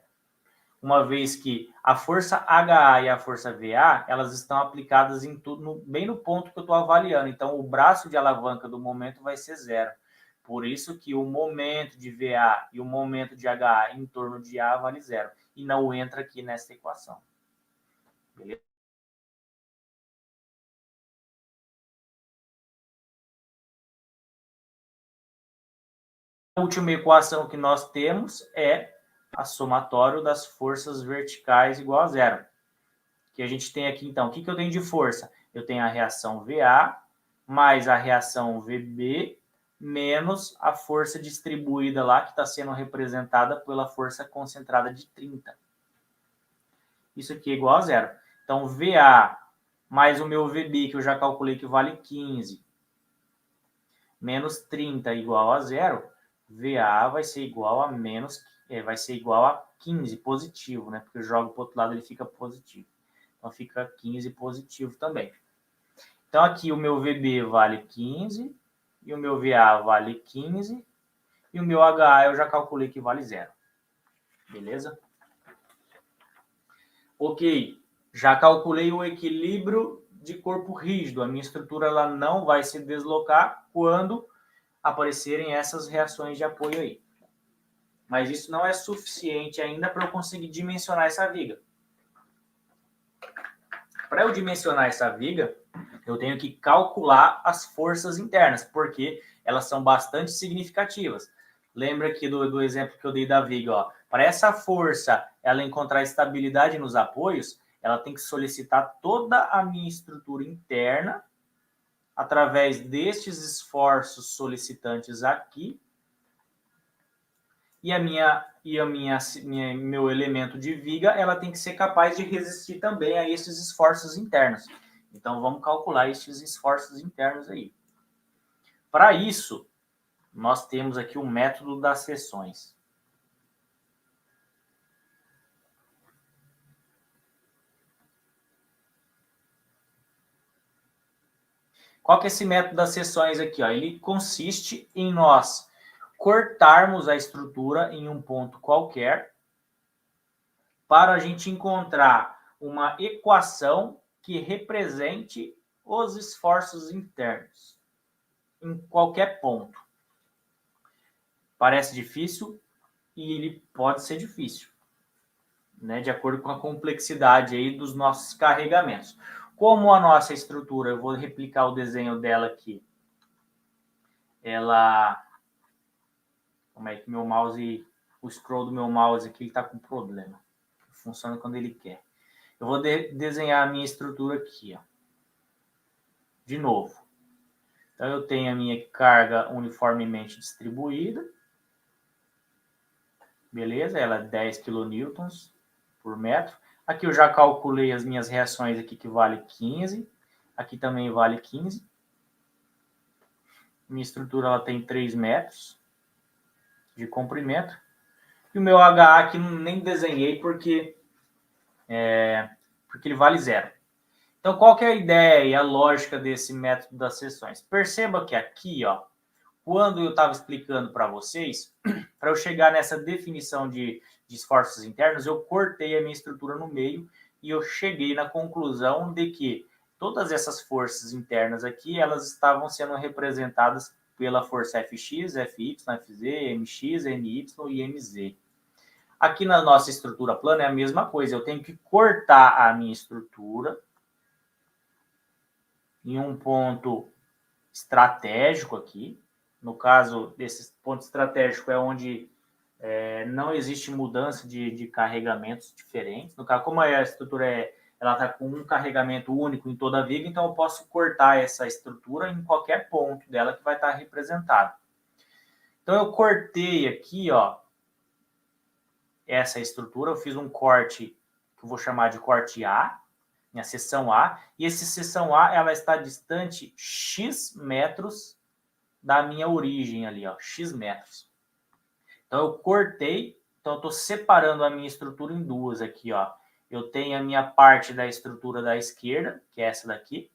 Uma vez que a força HA e a força VA, elas estão aplicadas em tudo, bem no ponto que eu estou avaliando. Então, o braço de alavanca do momento vai ser zero. Por isso que o momento de VA e o momento de HA em torno de A vale zero. E não entra aqui nessa equação. Beleza? A última equação que nós temos é a somatório das forças verticais igual a zero. Que a gente tem aqui, então, o que eu tenho de força? Eu tenho a reação VA mais a reação VB menos a força distribuída lá, que está sendo representada pela força concentrada de 30. Isso aqui é igual a zero. Então, VA mais o meu VB, que eu já calculei que vale 15, menos 30 igual a zero, VA vai ser igual a vai ser igual a 15, positivo, né? Porque eu jogo para o outro lado, ele fica positivo. Então, fica 15 positivo também. Então, aqui o meu VB vale 15, e o meu VA vale 15, e o meu HA eu já calculei que vale zero. Beleza? Ok, já calculei o equilíbrio de corpo rígido. A minha estrutura ela não vai se deslocar quando aparecerem essas reações de apoio aí. Mas isso não é suficiente ainda para eu conseguir dimensionar essa viga. Para eu dimensionar essa viga, eu tenho que calcular as forças internas, porque elas são bastante significativas. Lembra aqui do exemplo que eu dei da viga, ó. Para essa força ela encontrar estabilidade nos apoios, ela tem que solicitar toda a minha estrutura interna através destes esforços solicitantes aqui, e meu elemento de viga, ela tem que ser capaz de resistir também a esses esforços internos. Então, vamos calcular esses esforços internos aí. Para isso, nós temos aqui o método das seções. Qual que é esse método das seções aqui? Ó? Ele consiste em nós cortarmos a estrutura em um ponto qualquer para a gente encontrar uma equação que represente os esforços internos em qualquer ponto. Parece difícil e ele pode ser difícil, né? De acordo com a complexidade aí dos nossos carregamentos. Como a nossa estrutura, eu vou replicar o desenho dela aqui. Ela... Como é que meu mouse... O scroll do meu mouse aqui está com problema. Funciona quando ele quer. Eu vou desenhar a minha estrutura aqui, ó. De novo. Então, eu tenho a minha carga uniformemente distribuída. Beleza? Ela é 10 kN por metro. Aqui eu já calculei as minhas reações aqui, que vale 15. Aqui também vale 15. Minha estrutura ela tem 3 metros de comprimento. E o meu HA aqui nem desenhei porque ele vale 0. Então, qual que é a ideia e a lógica desse método das seções? Perceba que aqui, ó, quando eu estava explicando para vocês, para eu chegar nessa definição de esforços internos, eu cortei a minha estrutura no meio e eu cheguei na conclusão de que todas essas forças internas aqui, elas estavam sendo representadas pela força Fx, Fy, Fz, Mx, My e Mz. Aqui na nossa estrutura plana é a mesma coisa, eu tenho que cortar a minha estrutura em um ponto estratégico aqui. No caso, esse ponto estratégico é onde não existe mudança de carregamentos diferentes. No caso, como a estrutura ela está com um carregamento único em toda a viga, então eu posso cortar essa estrutura em qualquer ponto dela que vai estar representado. Então eu cortei aqui, ó, essa estrutura, eu fiz um corte que eu vou chamar de corte A, minha seção A, e essa seção A ela está distante X metros da minha origem ali, ó, X metros. Então eu cortei, então eu estou separando a minha estrutura em duas aqui, ó. Eu tenho a minha parte da estrutura da esquerda, que é essa daqui.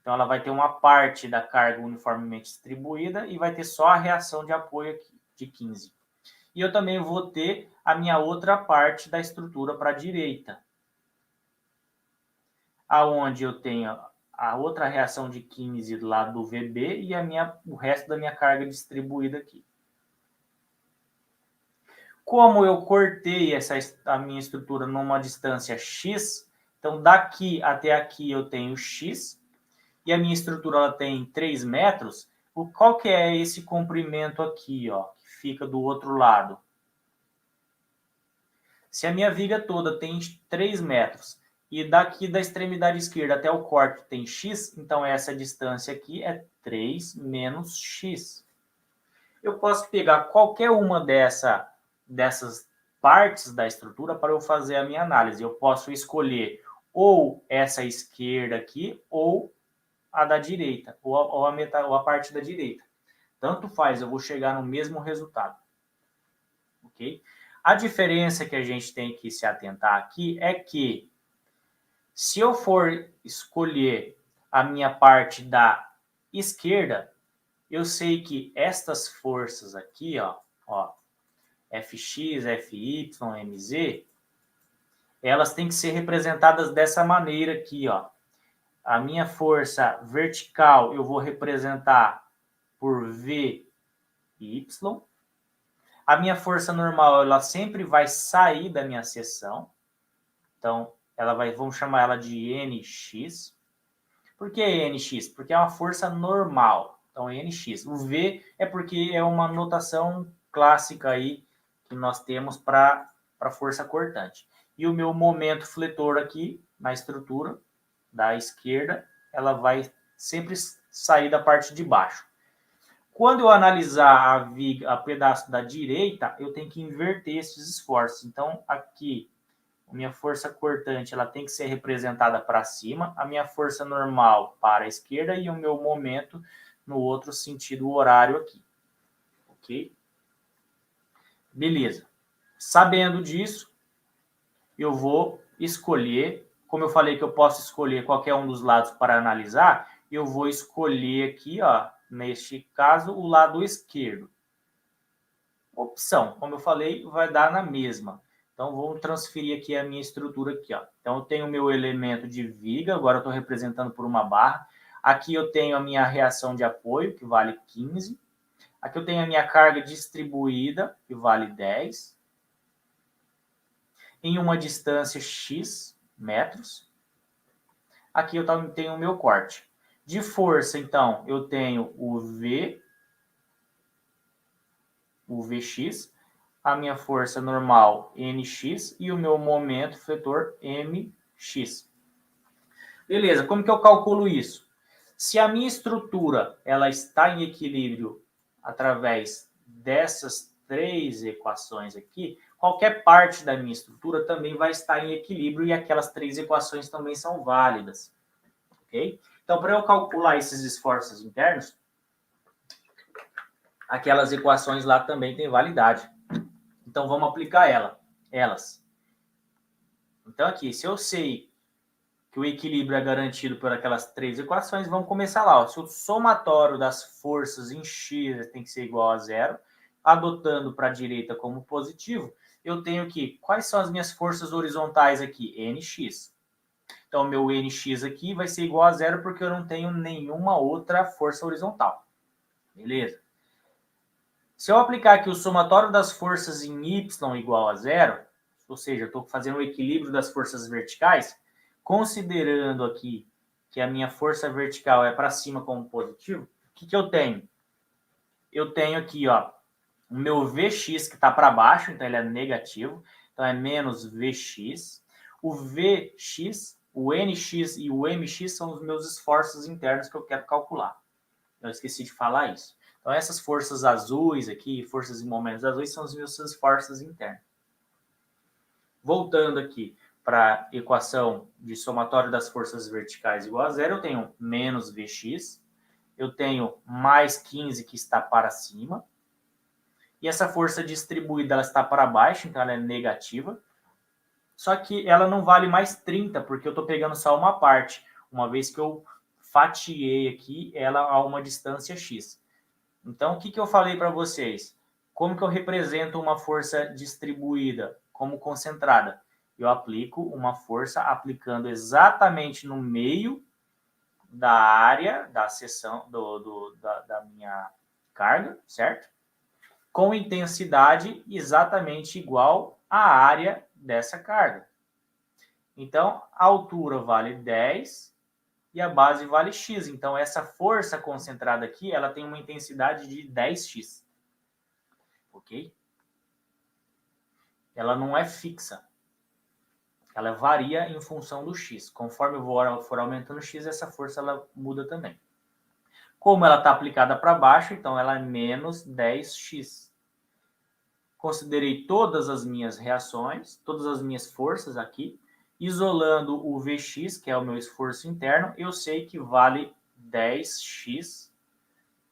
Então ela vai ter uma parte da carga uniformemente distribuída e vai ter só a reação de apoio aqui, de 15. E eu também vou ter a minha outra parte da estrutura para a direita, aonde eu tenho a outra reação de 15 do lado do VB e o resto da minha carga distribuída aqui. Como eu cortei a minha estrutura numa distância X, então daqui até aqui eu tenho X, e a minha estrutura ela tem 3 metros, qual que é esse comprimento aqui, ó, que fica do outro lado? Se a minha viga toda tem 3 metros, e daqui da extremidade esquerda até o corte tem X, então essa distância aqui é 3 menos X. Eu posso pegar qualquer uma dessas partes da estrutura para eu fazer a minha análise. Eu posso escolher ou essa esquerda aqui, ou a da direita, ou a parte da direita. Tanto faz, eu vou chegar no mesmo resultado. Ok? A diferença que a gente tem que se atentar aqui é que se eu for escolher a minha parte da esquerda, eu sei que estas forças aqui, ó, Fx, Fy, Mz, elas têm que ser representadas dessa maneira aqui, ó. A minha força vertical eu vou representar por Vy. A minha força normal, ela sempre vai sair da minha seção. Então, vamos chamar ela de Nx. Por que Nx? Porque é uma força normal. Então, Nx. O V é porque é uma notação clássica aí que nós temos para força cortante. E o meu momento fletor aqui, na estrutura da esquerda, ela vai sempre sair da parte de baixo. Quando eu analisar a viga, a pedaço da direita, eu tenho que inverter esses esforços. Então, aqui, a minha força cortante ela tem que ser representada para cima, a minha força normal para a esquerda e o meu momento no outro sentido horário aqui. Ok? Beleza. Sabendo disso, eu vou escolher, como eu falei que eu posso escolher qualquer um dos lados para analisar, eu vou escolher aqui, ó, neste caso, o lado esquerdo. Opção, como eu falei, vai dar na mesma. Então, vou transferir aqui a minha estrutura aqui, ó. Então, eu tenho o meu elemento de viga, agora eu estou representando por uma barra. Aqui eu tenho a minha reação de apoio, que vale 15. Aqui eu tenho a minha carga distribuída, que vale 10. Em uma distância X metros. Aqui eu tenho o meu corte. De força, então, eu tenho o Vx, a minha força normal Nx e o meu momento fletor Mx. Beleza, como que eu calculo isso? Se a minha estrutura ela está em equilíbrio através dessas 3 equações aqui, qualquer parte da minha estrutura também vai estar em equilíbrio e aquelas 3 equações também são válidas. ok? Então, para eu calcular esses esforços internos, aquelas equações lá também têm validade. Então, vamos aplicar elas. Então, aqui, se eu sei que o equilíbrio é garantido por aquelas 3 equações, vamos começar lá. Ó. Se o somatório das forças em x tem que ser igual a 0, adotando para a direita como positivo, eu tenho que, quais são as minhas forças horizontais aqui? Nx. Então, o meu Nx aqui vai ser igual a 0 porque eu não tenho nenhuma outra força horizontal. Beleza? Se eu aplicar aqui o somatório das forças em y igual a 0, ou seja, eu estou fazendo o equilíbrio das forças verticais, considerando aqui que a minha força vertical é para cima como positivo, o que eu tenho? Eu tenho aqui, ó, o meu Vx que está para baixo, então ele é negativo, então é menos Vx. O Vx, o Nx e o Mx são os meus esforços internos que eu quero calcular. Eu esqueci de falar isso. Então essas forças azuis aqui, forças em momentos azuis, são os meus esforços internos. Voltando aqui para a equação de somatório das forças verticais igual a 0, eu tenho menos Vx, eu tenho mais 15 que está para cima, e essa força distribuída ela está para baixo, então ela é negativa, só que ela não vale mais 30, porque eu estou pegando só uma parte, uma vez que eu fatiei aqui ela a uma distância x. Então, o que eu falei para vocês? Como que eu represento uma força distribuída como concentrada? Eu aplico uma força aplicando exatamente no meio da área da seção da minha carga, certo? Com intensidade exatamente igual à área dessa carga. Então, a altura vale 10 e a base vale x. Então, essa força concentrada aqui, ela tem uma intensidade de 10x. Ok? Ela não é fixa. Ela varia em função do x. Conforme eu for aumentando o x, essa força ela muda também. Como ela está aplicada para baixo, então ela é menos 10x. Considerei todas as minhas reações, todas as minhas forças aqui. Isolando o Vx, que é o meu esforço interno, eu sei que vale 10x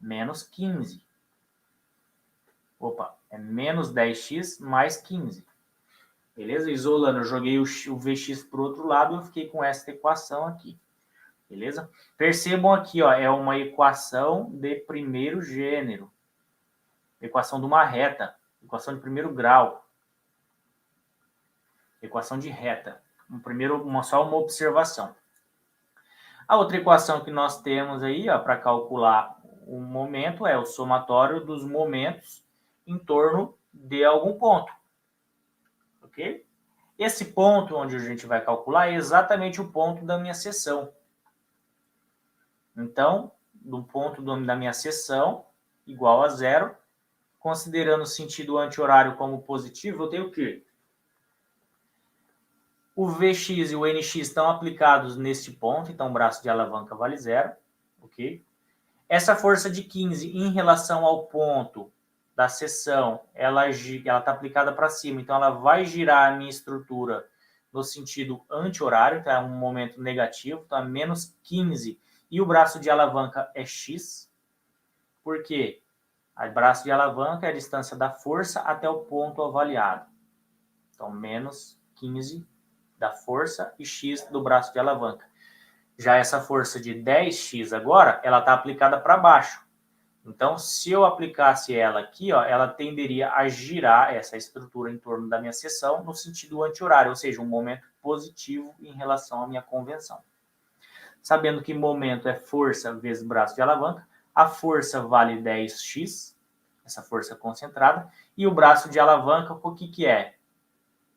menos 15. Opa, é menos 10x mais 15. Beleza? Isolando, eu joguei o Vx para o outro lado e eu fiquei com essa equação aqui. Beleza? Percebam aqui, ó, é uma equação de primeiro gênero. Equação de uma reta. Equação de primeiro grau. Equação de reta. Só uma observação. A outra equação que nós temos aí, para calcular o momento, é o somatório dos momentos em torno de algum ponto. Ok? Esse ponto onde a gente vai calcular é exatamente o ponto da minha seção. Então, do ponto da minha seção, igual a 0, considerando o sentido anti-horário como positivo, eu tenho o quê? O Vx e o Nx estão aplicados neste ponto, então o braço de alavanca vale 0, ok? Essa força de 15 em relação ao ponto da seção, ela está aplicada para cima, então ela vai girar a minha estrutura no sentido anti-horário, então é um momento negativo, então é menos 15, e o braço de alavanca é x, por quê? O braço de alavanca é a distância da força até o ponto avaliado, então menos 15 da força e x do braço de alavanca. Já essa força de 10x agora, ela está aplicada para baixo. Então, se eu aplicasse ela aqui, ó, ela tenderia a girar essa estrutura em torno da minha seção no sentido anti-horário, ou seja, um momento positivo em relação à minha convenção. Sabendo que momento é força vezes braço de alavanca, a força vale 10x, essa força concentrada, e o braço de alavanca, o que é?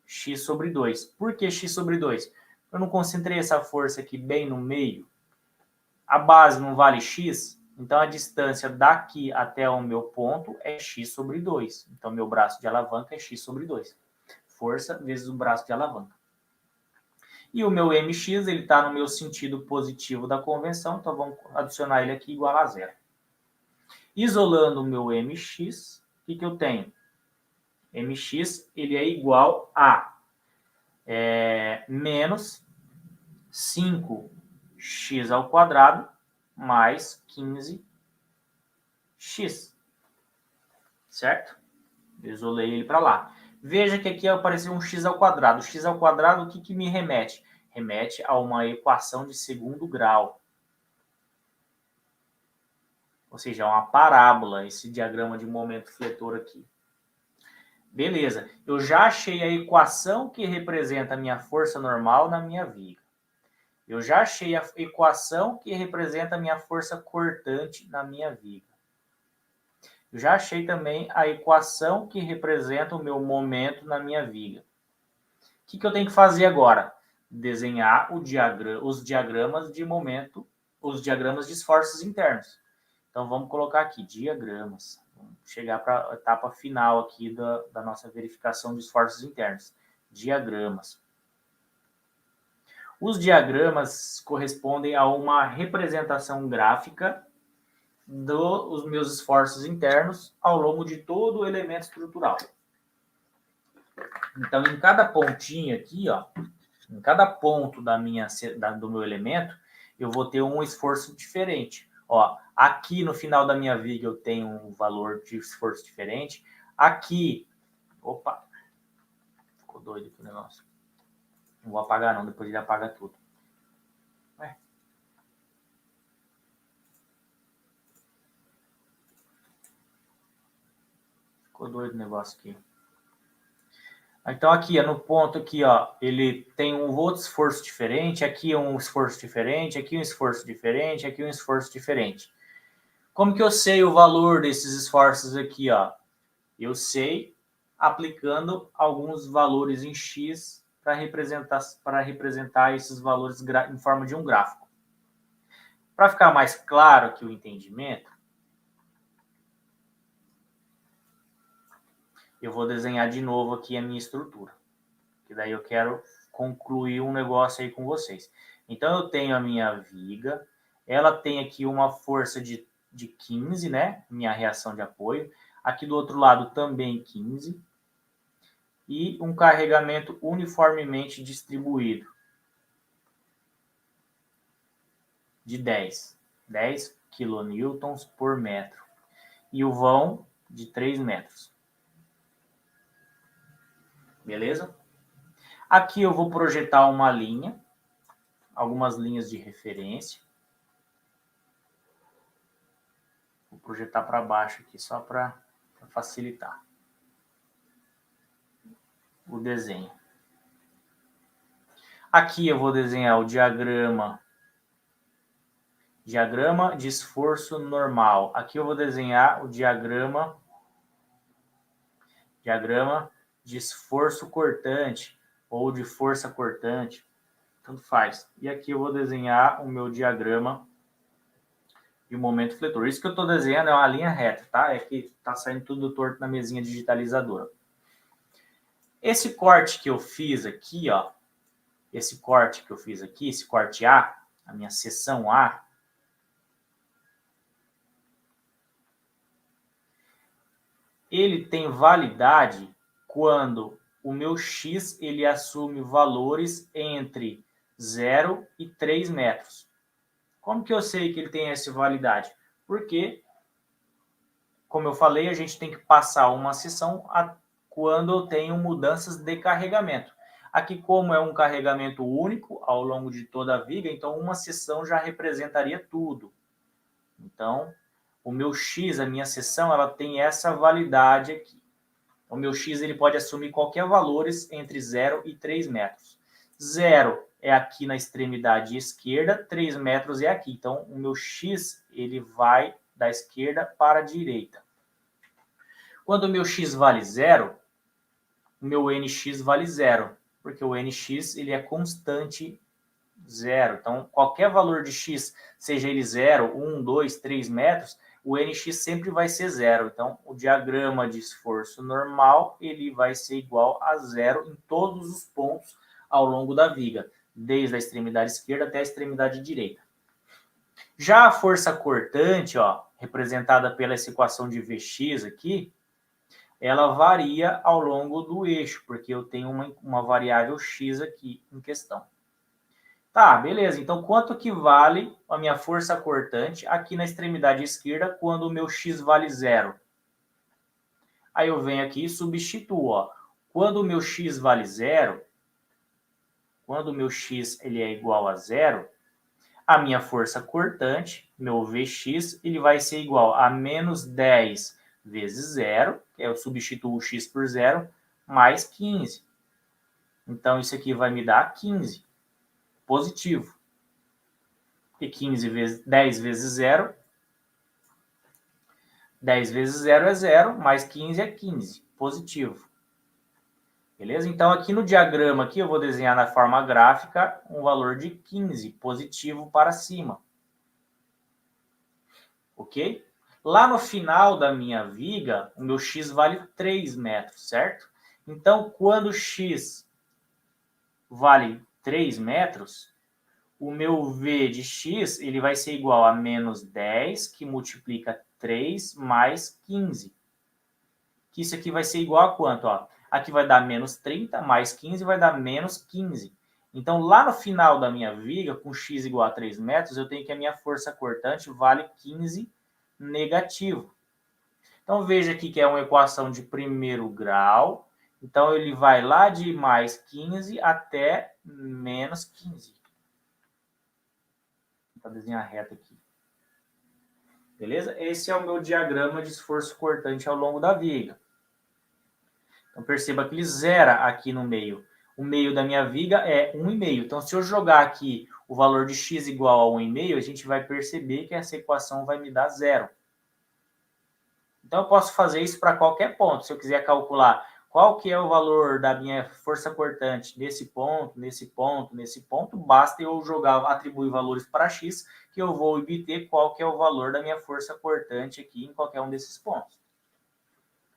X sobre 2. Por que x sobre 2? Eu não concentrei essa força aqui bem no meio. A base não vale x, então a distância daqui até o meu ponto é x sobre 2. Então, meu braço de alavanca é x sobre 2. Força vezes o braço de alavanca. E o meu mx, ele está no meu sentido positivo da convenção, então vamos adicionar ele aqui igual a 0. Isolando o meu mx, o que eu tenho? Mx, ele é igual a menos 5x x ao quadrado mais 15x. Certo? Eu isolei ele para lá. Veja que aqui apareceu um x ao quadrado. O x ao quadrado, o que me remete? Remete a uma equação de segundo grau. Ou seja, é uma parábola, esse diagrama de momento fletor aqui. Beleza, eu já achei a equação que representa a minha força normal na minha viga. Eu já achei a equação que representa a minha força cortante na minha viga. Eu já achei também a equação que representa o meu momento na minha viga. O que eu tenho que fazer agora? Desenhar os diagramas de momento, os diagramas de esforços internos. Então, vamos colocar aqui, diagramas. Vamos chegar para a etapa final aqui da nossa verificação de esforços internos. Diagramas. Os diagramas correspondem a uma representação gráfica dos meus esforços internos ao longo de todo o elemento estrutural. Então, em cada pontinho aqui, ó, em cada ponto do meu elemento, eu vou ter um esforço diferente. Ó, aqui no final da minha viga eu tenho um valor de esforço diferente. Aqui, opa, ficou doido aqui o negócio. Não vou apagar não, depois ele apaga tudo. Ficou doido o negócio aqui. Então aqui, no ponto aqui, ó, ele tem um outro esforço diferente, aqui é um esforço diferente, aqui um esforço diferente, aqui um esforço diferente. Como que eu sei o valor desses esforços aqui, ó? Eu sei aplicando alguns valores em x para representar esses valores em forma de um gráfico. Para ficar mais claro aqui o entendimento, eu vou desenhar de novo aqui a minha estrutura. Que daí eu quero concluir um negócio aí com vocês. Então, eu tenho a minha viga, ela tem aqui uma força de 15, né? Minha reação de apoio. Aqui do outro lado também 15. E um carregamento uniformemente distribuído de 10 quilonewtons por metro. E o vão de 3 metros. Beleza? Aqui eu vou projetar uma linha, algumas linhas de referência. Vou projetar para baixo aqui, só para facilitar o desenho. Aqui eu vou desenhar o diagrama de esforço normal. Aqui eu vou desenhar o diagrama de esforço cortante ou de força cortante, tanto faz. E aqui eu vou desenhar o meu diagrama de momento fletor. Isso que eu estou desenhando é uma linha reta, tá? É que está saindo tudo torto na mesinha digitalizadora. Esse corte que eu fiz aqui, ó, esse corte A, a minha seção A, ele tem validade quando o meu X ele assume valores entre 0 e 3 metros. Como que eu sei que ele tem essa validade? Porque, como eu falei, a gente tem que passar uma seção quando eu tenho mudanças de carregamento. Aqui, como é um carregamento único ao longo de toda a viga, então uma seção já representaria tudo. Então, o meu X, a minha seção, ela tem essa validade aqui. O meu X ele pode assumir qualquer valores entre 0 e 3 metros. 0 é aqui na extremidade esquerda, 3 metros é aqui. Então, o meu X ele vai da esquerda para a direita. Quando o meu X vale 0, o meu NX vale 0, porque o NX ele é constante 0. Então, qualquer valor de X, seja ele 0, 1, 2, 3 metros, o NX sempre vai ser 0. Então, o diagrama de esforço normal ele vai ser igual a 0 em todos os pontos ao longo da viga, desde a extremidade esquerda até a extremidade direita. Já a força cortante, ó, representada pela essa equação de Vx aqui, ela varia ao longo do eixo, porque eu tenho uma variável x aqui em questão. Tá, beleza. Então, quanto que vale a minha força cortante aqui na extremidade esquerda quando o meu x vale 0? Aí eu venho aqui e substituo. Ó. Quando o meu x vale 0, quando o meu x ele é igual a 0, a minha força cortante, meu Vx, ele vai ser igual a menos 10 vezes 0, eu substituo o x por 0, mais 15. Então, isso aqui vai me dar 15, positivo. E 15 vezes 10 vezes 0, 10 vezes 0 é 0, mais 15 é 15, positivo. Beleza? Então, aqui no diagrama, aqui, eu vou desenhar na forma gráfica um valor de 15, positivo para cima. Ok? Lá no final da minha viga, o meu x vale 3 metros, certo? Então, quando x vale 3 metros, o meu v de x ele vai ser igual a menos 10, que multiplica 3 mais 15. Que isso aqui vai ser igual a quanto? Ó? Aqui vai dar menos 30, mais 15 vai dar menos 15. Então, lá no final da minha viga, com x igual a 3 metros, eu tenho que a minha força cortante vale 15 negativo. Então, veja aqui que é uma equação de primeiro grau. Então, ele vai lá de mais 15 até menos 15. Vou desenhar reto aqui. Beleza? Esse é o meu diagrama de esforço cortante ao longo da viga. Então, perceba que ele zera aqui no meio. O meio da minha viga é 1,5. Então, se eu jogar aqui o valor de x igual a 1,5, a gente vai perceber que essa equação vai me dar zero. Então, eu posso fazer isso para qualquer ponto. Se eu quiser calcular qual que é o valor da minha força cortante nesse ponto, nesse ponto, nesse ponto, basta eu jogar, atribuir valores para x, que eu vou obter qual que é o valor da minha força cortante aqui em qualquer um desses pontos.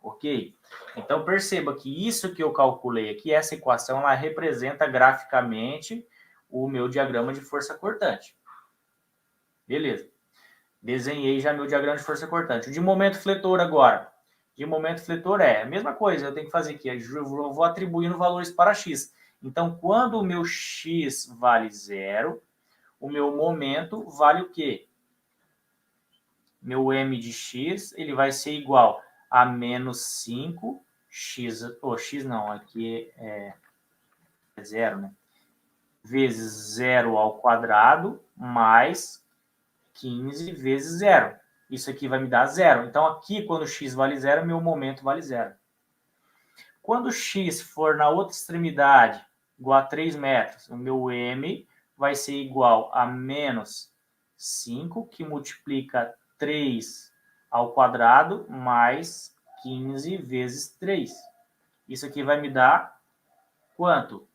Ok? Então, perceba que isso que eu calculei aqui, essa equação, ela representa graficamente o meu diagrama de força cortante. Beleza. Desenhei já meu diagrama de força cortante. O de momento fletor agora. De momento fletor é a mesma coisa, eu tenho que fazer aqui. Eu vou atribuindo valores para x. Então, quando o meu x vale 0, o meu momento vale o quê? Meu m de x, ele vai ser igual a menos 5 x, x não, aqui é 0, né? Vezes 0 ao quadrado, mais 15 vezes 0. Isso aqui vai me dar 0. Então, aqui, quando x vale 0, meu momento vale 0. Quando x for na outra extremidade, igual a 3 metros, o meu m vai ser igual a menos 5, que multiplica 3 ao quadrado, mais 15 vezes 3. Isso aqui vai me dar quanto?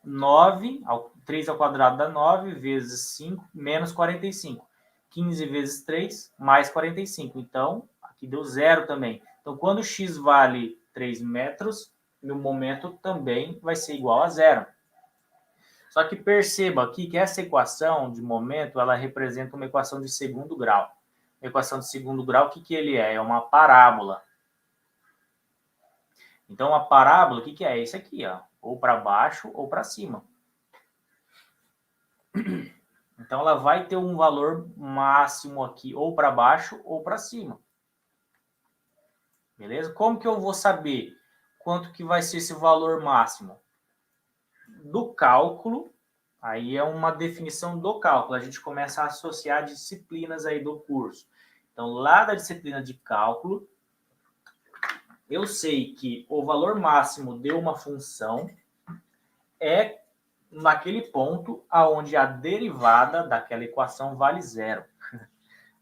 9, 3 ao quadrado dá 9, vezes 5, menos 45. 15 vezes 3, mais 45. Então, aqui deu zero também. Então, quando x vale 3 metros, meu momento também vai ser igual a zero. Só que perceba aqui que essa equação de momento, ela representa uma equação de segundo grau. A equação de segundo grau, o que ele é? É uma parábola. Então, a parábola, o que é? Isso aqui, ó. Ou para baixo ou para cima. Então, ela vai ter um valor máximo aqui, ou para baixo ou para cima. Beleza? Como que eu vou saber quanto que vai ser esse valor máximo? Do cálculo, aí é uma definição do cálculo. A gente começa a associar disciplinas aí do curso. Então, lá da disciplina de cálculo, eu sei que o valor máximo de uma função é naquele ponto aonde a derivada daquela equação vale zero.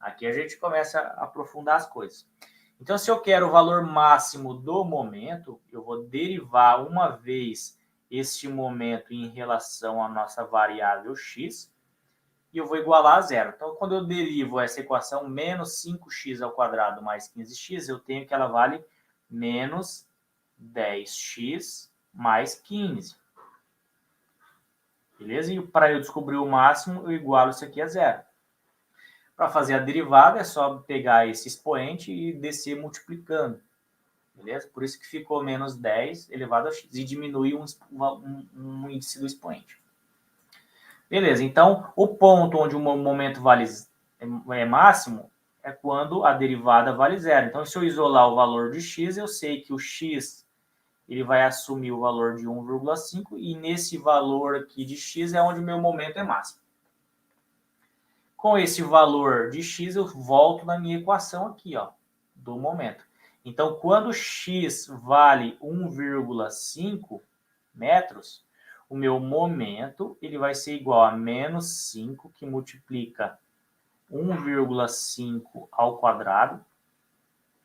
Aqui a gente começa a aprofundar as coisas. Então, se eu quero o valor máximo do momento, eu vou derivar uma vez este momento em relação à nossa variável x e eu vou igualar a zero. Então, quando eu derivo essa equação, menos 5x ao quadrado mais 15x, eu tenho que ela vale menos 10x mais 15. Beleza? E para eu descobrir o máximo, eu igualo isso aqui a zero. Para fazer a derivada, é só pegar esse expoente e descer multiplicando. Beleza? Por isso que ficou menos 10 elevado a x. E diminuir um índice do expoente. Beleza, então o ponto onde o momento vale é máximo é quando a derivada vale zero. Então, se eu isolar o valor de x, eu sei que o x ele vai assumir o valor de 1,5 e nesse valor aqui de x é onde o meu momento é máximo. Com esse valor de x, eu volto na minha equação aqui, ó, do momento. Então, quando x vale 1,5 metros, o meu momento ele vai ser igual a menos 5, que multiplica 1,5 ao quadrado,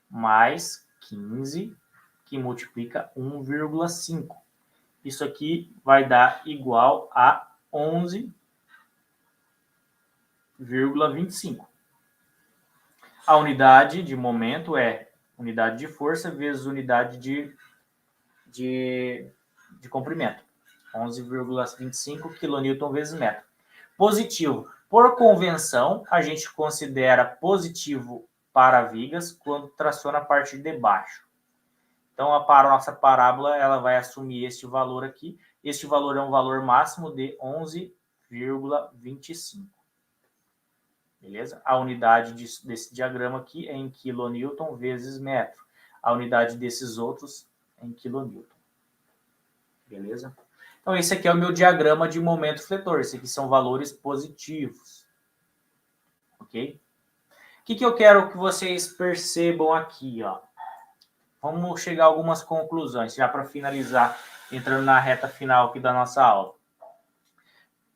mais 15, que multiplica 1,5. Isso aqui vai dar igual a 11,25. A unidade de momento é unidade de força vezes unidade de comprimento. 11,25 kN vezes metro. Positivo. Por convenção, a gente considera positivo para vigas quando traciona a parte de baixo. Então, a nossa parábola ela vai assumir este valor aqui. Este valor é um valor máximo de 11,25. Beleza? A unidade desse diagrama aqui é em kN vezes metro. A unidade desses outros é em kN. Beleza? Então, esse aqui é o meu diagrama de momento fletor. Esse aqui são valores positivos. Ok? O que eu quero que vocês percebam aqui, ó? Vamos chegar a algumas conclusões, já para finalizar, entrando na reta final aqui da nossa aula.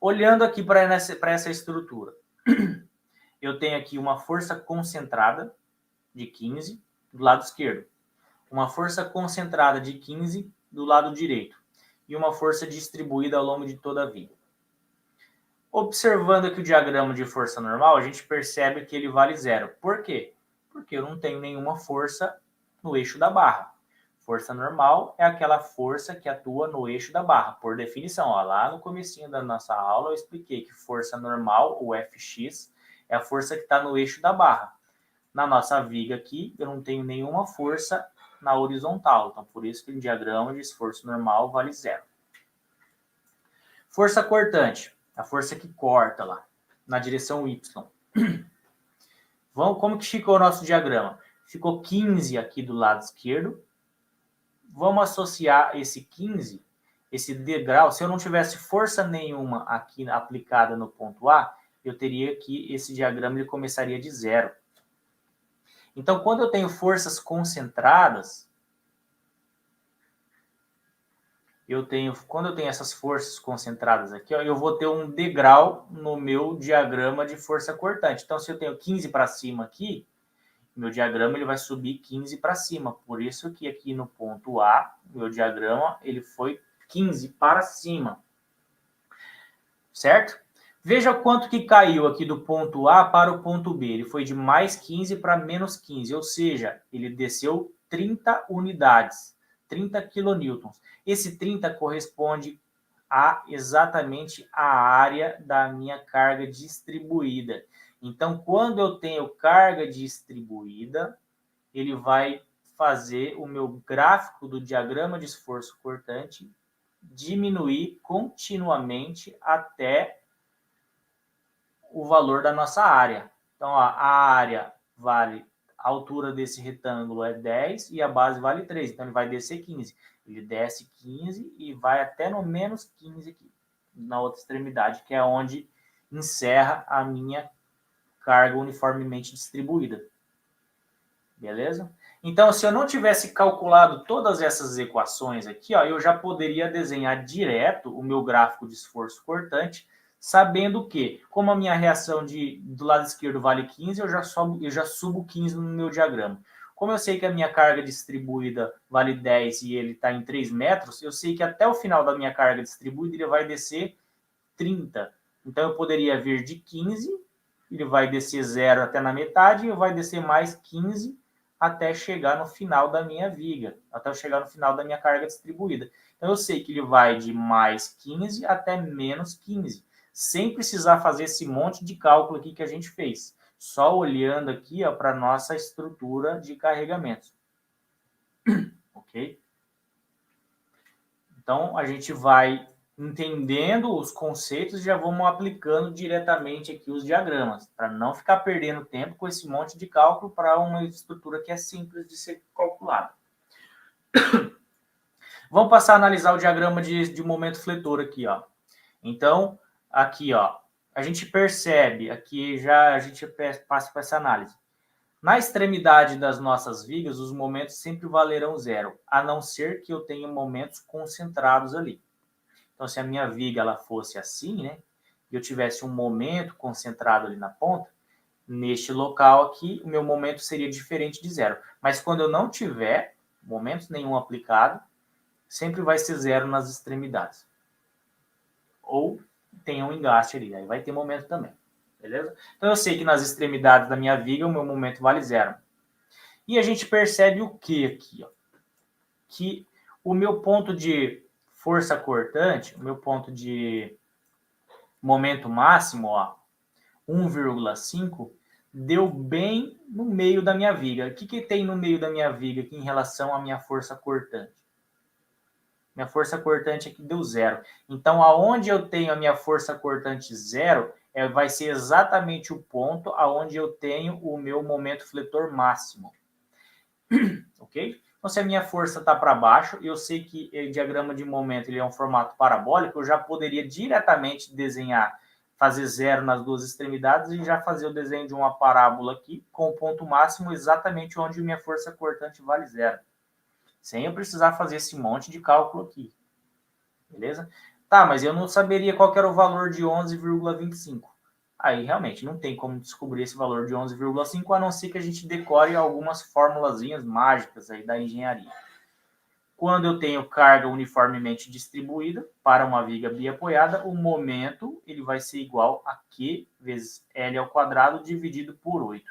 Olhando aqui para essa estrutura, eu tenho aqui uma força concentrada de 15 do lado esquerdo, uma força concentrada de 15 do lado direito e uma força distribuída ao longo de toda a viga. Observando aqui o diagrama de força normal, a gente percebe que ele vale zero. Por quê? Porque eu não tenho nenhuma força no eixo da barra. Força normal é aquela força que atua no eixo da barra, por definição. Ó, lá no comecinho da nossa aula eu expliquei que força normal, o Fx, é a força que está no eixo da barra. Na nossa viga aqui, eu não tenho nenhuma força na horizontal. Então, por isso que o diagrama de esforço normal vale zero. Força cortante, a força que corta lá, na direção Y. Como que ficou o nosso diagrama? Ficou 15 aqui do lado esquerdo. Vamos associar esse 15, esse degrau. Se eu não tivesse força nenhuma aqui aplicada no ponto A, eu teria que esse diagrama ele começaria de zero. Então, quando eu tenho forças concentradas, quando eu tenho essas forças concentradas aqui, ó, eu vou ter um degrau no meu diagrama de força cortante. Então, se eu tenho 15 para cima aqui, meu diagrama ele vai subir 15 para cima. Por isso que aqui no ponto A, meu diagrama ele foi 15 para cima. Certo? Veja quanto que caiu aqui do ponto A para o ponto B. Ele foi de mais 15 para menos 15, ou seja, ele desceu 30 unidades, 30 quilonewtons. Esse 30 corresponde a exatamente a área da minha carga distribuída. Então, quando eu tenho carga distribuída, ele vai fazer o meu gráfico do diagrama de esforço cortante diminuir continuamente até o valor da nossa área. Então, ó, a área vale, a altura desse retângulo é 10 e a base vale 3. Então, ele vai descer 15. Ele desce 15 e vai até no menos 15 aqui, na outra extremidade, que é onde encerra a minha carga uniformemente distribuída. Beleza? Então, se eu não tivesse calculado todas essas equações aqui, ó, eu já poderia desenhar direto o meu gráfico de esforço cortante, sabendo que, como a minha reação do lado esquerdo vale 15, eu já subo 15 no meu diagrama. Como eu sei que a minha carga distribuída vale 10 e ele está em 3 metros, eu sei que até o final da minha carga distribuída ele vai descer 30. Então, eu poderia vir de 15, ele vai descer 0 até na metade e vai descer mais 15 até chegar no final da minha viga, até chegar no final da minha carga distribuída. Então, eu sei que ele vai de mais 15 até menos 15, sem precisar fazer esse monte de cálculo aqui que a gente fez, só olhando aqui para a nossa estrutura de carregamentos. Ok? Então, a gente vai entendendo os conceitos, já vamos aplicando diretamente aqui os diagramas, para não ficar perdendo tempo com esse monte de cálculo para uma estrutura que é simples de ser calculada. Vamos passar a analisar o diagrama de momento fletor aqui, ó. Então, aqui, ó, a gente percebe, aqui já a gente passa para essa análise. Na extremidade das nossas vigas, os momentos sempre valerão zero, a não ser que eu tenha momentos concentrados ali. Então, se a minha viga ela fosse assim, né, e eu tivesse um momento concentrado ali na ponta, neste local aqui, o meu momento seria diferente de zero. Mas quando eu não tiver momento nenhum aplicado, sempre vai ser zero nas extremidades. Ou tem um engaste ali, aí vai ter momento também. Beleza? Então, eu sei que nas extremidades da minha viga, o meu momento vale zero. E a gente percebe o que aqui? Ó? Que o meu ponto de força cortante, o meu ponto de momento máximo, ó, 1,5, deu bem no meio da minha viga. O que tem no meio da minha viga aqui em relação à minha força cortante? Minha força cortante aqui deu zero. Então, aonde eu tenho a minha força cortante zero, vai ser exatamente o ponto aonde eu tenho o meu momento fletor máximo. Ok? Então, se a minha força está para baixo, eu sei que o diagrama de momento ele é um formato parabólico, eu já poderia diretamente desenhar, fazer zero nas duas extremidades e já fazer o desenho de uma parábola aqui com o ponto máximo exatamente onde minha força cortante vale zero. Sem eu precisar fazer esse monte de cálculo aqui. Beleza? Tá, mas eu não saberia qual era o valor de 11,25. Aí, realmente, não tem como descobrir esse valor de 11,5, a não ser que a gente decore algumas formulazinhas mágicas aí da engenharia. Quando eu tenho carga uniformemente distribuída para uma viga biapoiada, o momento ele vai ser igual a Q vezes L ao quadrado dividido por 8.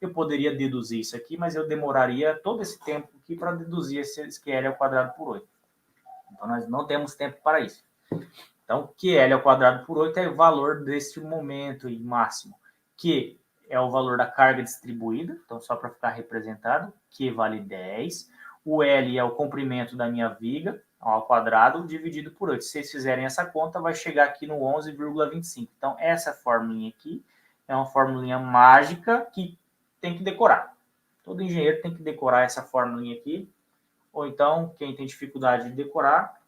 Eu poderia deduzir isso aqui, mas eu demoraria todo esse tempo aqui para deduzir esse QL ao quadrado por 8. Então, nós não temos tempo para isso. Então, QL ao quadrado por 8 é o valor deste momento máximo. Q é o valor da carga distribuída, então só para ficar representado, Q vale 10. O L é o comprimento da minha viga ao quadrado dividido por 8. Se vocês fizerem essa conta, vai chegar aqui no 11,25. Então, essa formulinha aqui é uma formulinha mágica que tem que decorar. Todo engenheiro tem que decorar essa formulinha aqui. Ou então, quem tem dificuldade de decorar,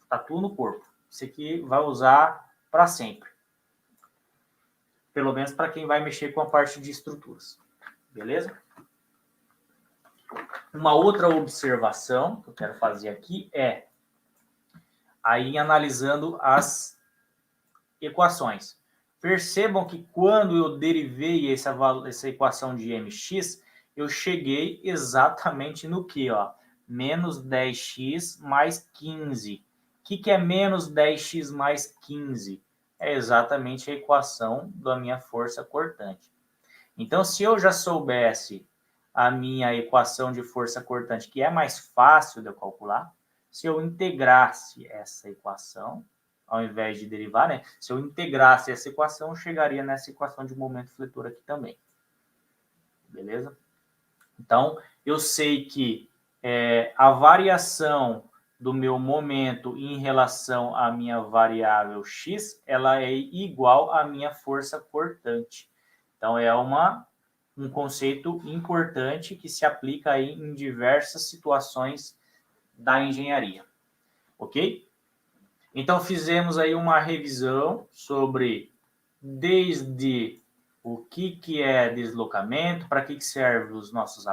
tatua no corpo. Isso aqui vai usar para sempre. Pelo menos para quem vai mexer com a parte de estruturas. Beleza? Uma outra observação que eu quero fazer aqui é aí analisando as equações. Percebam que quando eu derivei essa equação de mx, eu cheguei exatamente no que? Ó, menos 10x mais 15. O que é menos 10x mais 15? É exatamente a equação da minha força cortante. Então, se eu já soubesse a minha equação de força cortante, que é mais fácil de eu calcular, se eu integrasse essa equação, ao invés de derivar, né? Se eu integrasse essa equação, eu chegaria nessa equação de momento fletor aqui também. Beleza? Então, eu sei que a variação do meu momento em relação à minha variável x, ela é igual à minha força cortante. Então, é um conceito importante que se aplica aí em diversas situações da engenharia. Ok? Então, fizemos aí uma revisão sobre desde o que é deslocamento, para que servem os nossos